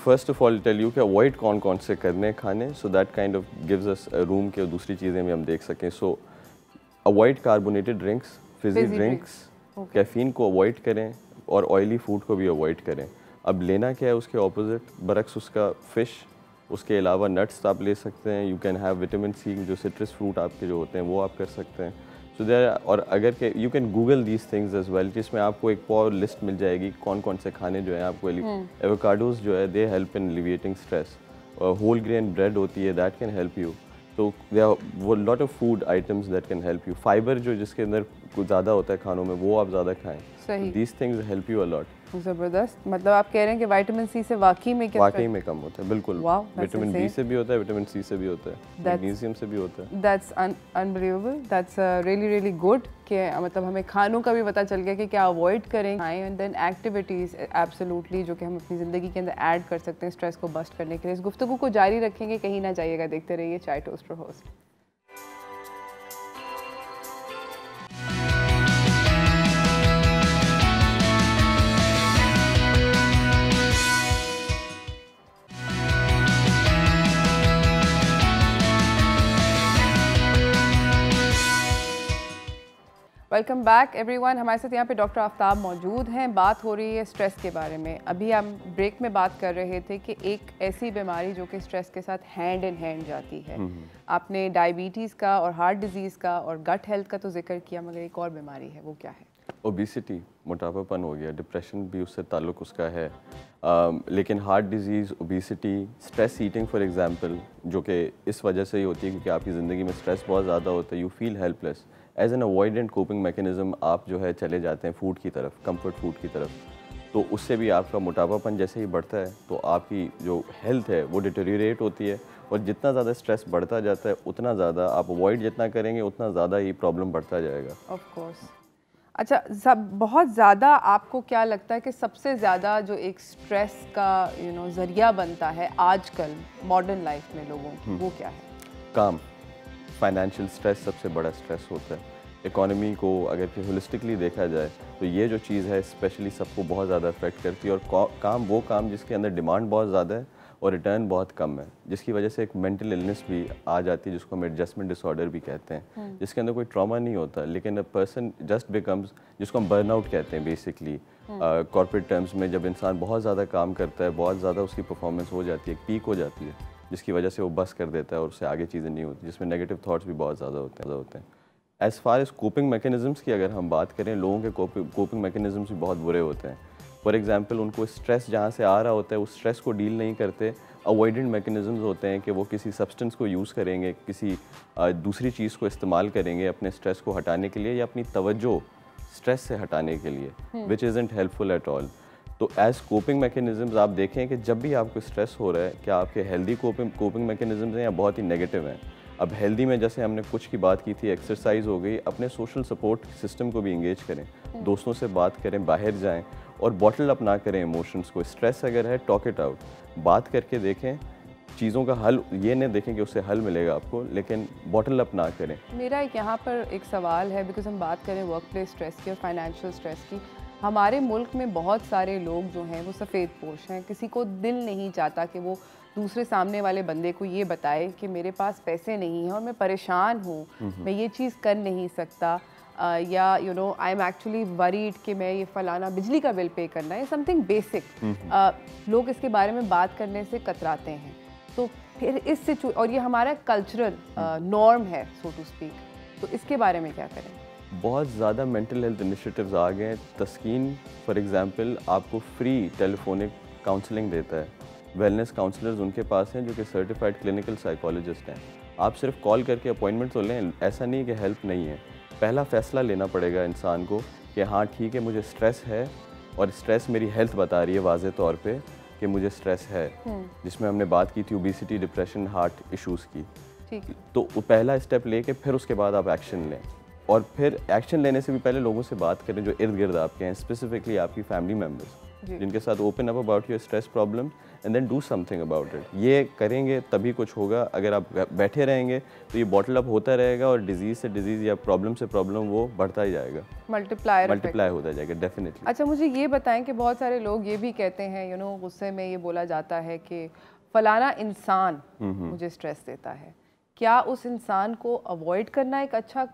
first of all tell you कि अवॉइड कौन कौन से करने खाने, so that kind of gives us a room कि दूसरी चीज़ें भी हम देख सकें। So avoid carbonated drinks, Fiji drinks, caffeine को अवॉइड करें और ऑयली फूड को भी अवॉइड करें। अब लेना क्या है उसके ऑपोजिट, बरक्स उसका फ़िश, उसके अलावा नट्स आप ले सकते हैं। You can have vitamin C, जो सिट्रस फ्रूट आपके जो होते हैं वो आप कर सकते हैं। सो देयर, और अगर के you can Google these things as well, जिसमें आपको एक पूरी लिस्ट मिल जाएगी कौन कौन से खाने जो है आपको। एवोकाडोज जो है they help in alleviating stress. Whole grain bread होती है, दैट कैन हेल्प यू। तो there are lot of food items that can help you. Fibre जो जिसके अंदर कुछ ज़्यादा होता है खानों में, वो आप ज़्यादा खाएं। सही, these things help you a lot. ज़बरदस्त। मतलब आप कह रहे हैं कि विटामिन सी से वाकई में कम होता है। बिल्कुल, विटामिन बी से भी होता है, विटामिन सी से भी होता है, मैग्नीशियम से भी होता है। That's unbelievable, that's really really good कि मतलब हमें खानों का भी पता चल गया कि क्या अवॉइड करें, एंड देन एक्टिविटीज़ एब्सोल्युटली जो कि हम अपनी ज़िंदगी के अंदर ऐड कर सकते हैं स्ट्रेस को बस्ट करने के लिए। इस गुफ्तगू को जारी रखेंगे, कहीं ना जाइएगा, देखते रहिए चाय toaster host. Welcome back everyone. हमारे साथ यहाँ पे डॉक्टर आफ्ताब मौजूद हैं। बात हो रही है स्ट्रेस के बारे में। अभी हम ब्रेक में बात कर रहे थे कि एक ऐसी बीमारी जो कि स्ट्रेस के साथ हैंड इन हैंड जाती है। आपने डायबिटीज़ का और हार्ट डिजीज़ का और गट हेल्थ का तो जिक्र किया, मगर एक और बीमारी है, वो क्या है? ओबेसिटी, मोटापापन हो गया, डिप्रेशन भी उससे ताल्लुक़ उसका है। लेकिन heart disease, obesity, stress eating for example, जो कि इस वजह से ही होती है क्योंकि आपकी ज़िंदगी में स्ट्रेस बहुत ज़्यादा होता है, you feel helpless. As an avoidant coping mechanism आप जो है चले जाते हैं फूड की तरफ, कंफर्ट फूड की तरफ। तो उससे भी आपका मोटापापन जैसे ही बढ़ता है तो आपकी जो हेल्थ है वो डिटेरियोरेट होती है, और जितना ज़्यादा स्ट्रेस बढ़ता जाता है उतना ज़्यादा आप अवॉइड जितना करेंगे उतना ज़्यादा ही प्रॉब्लम बढ़ता जाएगा। Of course. अच्छा, बहुत ज़्यादा आपको क्या लगता है कि सबसे ज़्यादा जो एक स्ट्रेस का ज़रिया बनता है आजकल मॉडर्न लाइफ में लोगों को, वो क्या है? काम, फाइनेंशियल स्ट्रेस सबसे बड़ा स्ट्रेस होता है। इकोनॉमी को अगर कि होलिस्टिकली देखा जाए तो ये जो चीज़ है स्पेशली सबको बहुत ज़्यादा अफेक्ट करती है। और काम जिसके अंदर डिमांड बहुत ज़्यादा है और रिटर्न बहुत कम है, जिसकी वजह से एक मेंटल इलनेस भी आ जाती है जिसको हम एडजस्टमेंट डिसऑर्डर भी कहते हैं, जिसके अंदर कोई ट्रॉमा नहीं होता लेकिन अ पर्सन जस्ट बिकम्स, जिसको हम बर्नआउट कहते हैं बेसिकली कॉर्पोरेट टर्म्स में। जब इंसान बहुत ज़्यादा काम करता है, बहुत ज़्यादा उसकी परफॉर्मेंस हो जाती है, एक पीक हो जाती है, जिसकी वजह से वो बस कर देता है और उससे आगे चीज़ें नहीं होती, जिसमें नेगेटिव थॉट्स भी बहुत ज़्यादा होते हैं। As far as coping mechanisms की अगर हम बात करें, लोगों के कोपिंग मैकेनिज़म्स भी बहुत बुरे होते हैं। फॉर एग्जांपल, उनको स्ट्रेस जहाँ से आ रहा होता है उस स्ट्रेस को डील नहीं करते, अवॉइडेंट मैकेनिज़म्स होते हैं कि वो किसी सब्सटेंस को यूज़ करेंगे, किसी दूसरी चीज़ को इस्तेमाल करेंगे अपने स्ट्रेस को हटाने के लिए या अपनी तवज्जो स्ट्रेस से हटाने के लिए, विच इज़ंट हेल्पफुल एट ऑल। तो एज कोपिंग मैकेनिज़म्स आप देखें कि जब भी आपको स्ट्रेस हो रहा है, क्या आपके हेल्दी कोपिंग मैकेनिज़म्स हैं या बहुत ही नेगेटिव हैं। अब हेल्दी में जैसे हमने कुछ की बात की थी, एक्सरसाइज हो गई, अपने सोशल सपोर्ट सिस्टम को भी इंगेज करें, दोस्तों से बात करें, बाहर जाएं और बॉटल अप ना करें इमोशंस को। स्ट्रेस अगर है, टॉक इट आउट, बात करके देखें, चीज़ों का हल, ये नहीं देखें कि उससे हल मिलेगा आपको, लेकिन बॉटल अप ना करें। मेरा एक यहाँ पर एक सवाल है, बिकॉज हम बात करें वर्क प्लेस स्ट्रेस की और फाइनेंशियल स्ट्रेस की। हमारे मुल्क में बहुत सारे लोग जो हैं वो सफ़ेद पोश हैं, किसी को दिल नहीं चाहता कि वो दूसरे सामने वाले बंदे को ये बताए कि मेरे पास पैसे नहीं हैं और मैं परेशान हूँ, मैं ये चीज़ कर नहीं सकता, या आई एम एक्चुअली वरीड कि मैं ये फ़लाना बिजली का बिल पे करना है, समथिंग बेसिक। लोग इसके बारे में बात करने से कतराते हैं। तो फिर इस और ये हमारा कल्चरल नॉर्म है सो टू स्पीक, तो इसके बारे में क्या करें? बहुत ज़्यादा मेंटल हेल्थ इनिशिएटिव्स आ गए हैं। तस्कीन फॉर एग्जांपल आपको फ्री टेलीफोनिक काउंसलिंग देता है। वेलनेस काउंसलर्स उनके पास हैं जो कि सर्टिफाइड क्लिनिकल साइकोलॉजिस्ट हैं। आप सिर्फ कॉल करके अपॉइंटमेंट तो लें, ऐसा नहीं कि हेल्प नहीं है। पहला फ़ैसला लेना पड़ेगा इंसान को कि हाँ ठीक है मुझे स्ट्रेस है, और स्ट्रेस मेरी हेल्थ बता रही है वाज़े तौर पे कि मुझे स्ट्रेस है, जिसमें हमने बात की थी ओबेसिटी, डिप्रेशन, हार्ट इश्यूज़ की। ठीक है। तो पहला स्टेप लेके फिर उसके बाद आप एक्शन लें, और फिर एक्शन लेने से भी पहले लोगों से बात करें जो इर्द गिर्द आपके हैं, स्पेसिफिकली आपकी फैमिली मेम्बर्स, जिनके साथ open up about your stress problem and then do something about it. ये करेंगे तभी कुछ होगा। अगर आप बैठे रहेंगे तो ये बॉटल अप होता रहेगा और डिजीज़ से डिजीज़ या प्रॉब्लम से प्रॉब्लम वो बढ़ता ही जाएगा, मल्टीप्लाई होता जाएगा डेफिनेटली। अच्छा, मुझे ये बताएं कि बहुत सारे लोग ये भी कहते हैं गुस्से में ये बोला जाता है कि फलाना इंसान मुझे स्ट्रेस देता है, क्या उस इंसान को अवॉइड करना एक अच्छा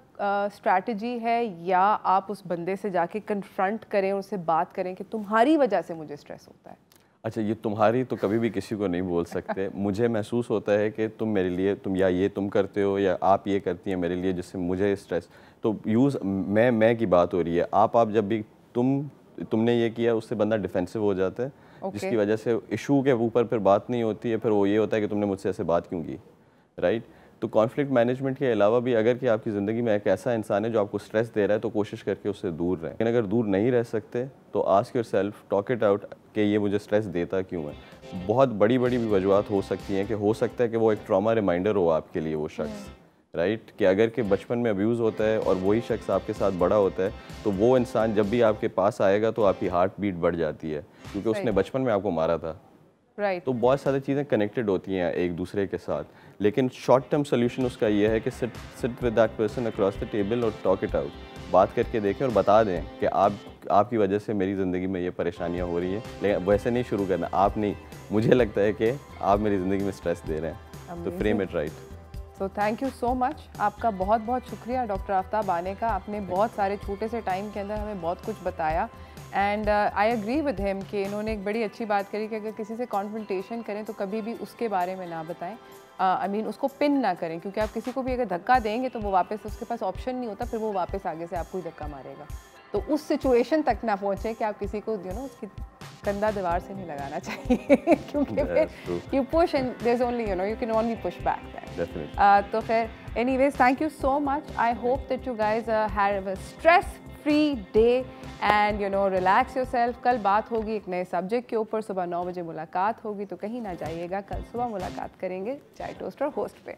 स्ट्रैटेजी है, या आप उस बंदे से जाके कन्फ्रंट करें, उससे बात करें कि तुम्हारी वजह से मुझे स्ट्रेस होता है? अच्छा, ये तुम्हारी तो कभी भी किसी को नहीं बोल सकते। मुझे महसूस होता है कि तुम मेरे लिए, तुम या ये तुम करते हो या आप ये करती हैं मेरे लिए जिससे मुझे स्ट्रेस, तो यूज़ मैं की बात हो रही है। आप जब भी तुमने ये किया, उससे बंदा डिफेंसिव हो जाता है, जिसकी वजह से इशू के ऊपर फिर बात नहीं होती है। फिर वो ये होता है कि तुमने मुझसे ऐसे बात क्यों की, राइट? तो कॉन्फ्लिक्ट मैनेजमेंट के अलावा भी अगर कि आपकी ज़िंदगी में एक ऐसा इंसान है जो आपको स्ट्रेस दे रहा है, तो कोशिश करके उससे दूर रहें। लेकिन अगर दूर नहीं रह सकते तो ask yourself, talk it out कि ये मुझे स्ट्रेस देता क्यों है। बहुत बड़ी बड़ी भी वजूहत हो सकती हैं कि हो सकता है कि वो एक ट्रॉमा रिमाइंडर हो आपके लिए वो शख्स, राइट? कि अगर कि बचपन में अब्यूज़ होता है और वही शख्स आपके साथ बड़ा होता है, तो वो इंसान जब भी आपके पास आएगा तो आपकी हार्ट बीट बढ़ जाती है, क्योंकि उसने बचपन में आपको मारा था। तो बहुत सारी चीज़ें कनेक्टेड होती हैं एक दूसरे के साथ, लेकिन शॉर्ट टर्म सोल्यूशन उसका ये है कि sit with that person across the table और टॉक इट आउट, बात करके देखें और बता दें कि आपकी वजह से मेरी ज़िंदगी में ये परेशानियाँ हो रही हैं। लेकिन वैसे नहीं शुरू करना, आप नहीं, मुझे लगता है कि आप मेरी ज़िंदगी में स्ट्रेस दे रहे हैं, तो frame it right. So thank you so much, आपका बहुत बहुत शुक्रिया डॉक्टर आफ्ताब आने का। आपने बहुत सारे छोटे से टाइम के अंदर हमें बहुत कुछ बताया, and I agree with him कि इन्होंने एक बड़ी अच्छी बात करी कि अगर किसी से कॉन्फ्रंटेशन करें तो कभी भी उसके बारे में ना बताएं, आई मीन उसको पिन ना करें, क्योंकि आप किसी को भी अगर धक्का देंगे तो वो वापस, उसके पास ऑप्शन नहीं होता, फिर वो वापस आगे से आपको ही धक्का मारेगा। तो उस सिचुएशन तक ना पहुँचे कि आप किसी को उसकी कंधा दीवार से नहीं लगाना चाहिए क्योंकि फिर you push and there is only you can only push back. तो फिर anyways, thank you so much. I hope that you guys have a stress free day and relax yourself. कल बात होगी एक नए सब्जेक्ट के ऊपर, सुबह 9 बजे मुलाकात होगी, तो कहीं ना जाइएगा। कल सुबह मुलाकात करेंगे चाय टोस्ट और होस्ट पे।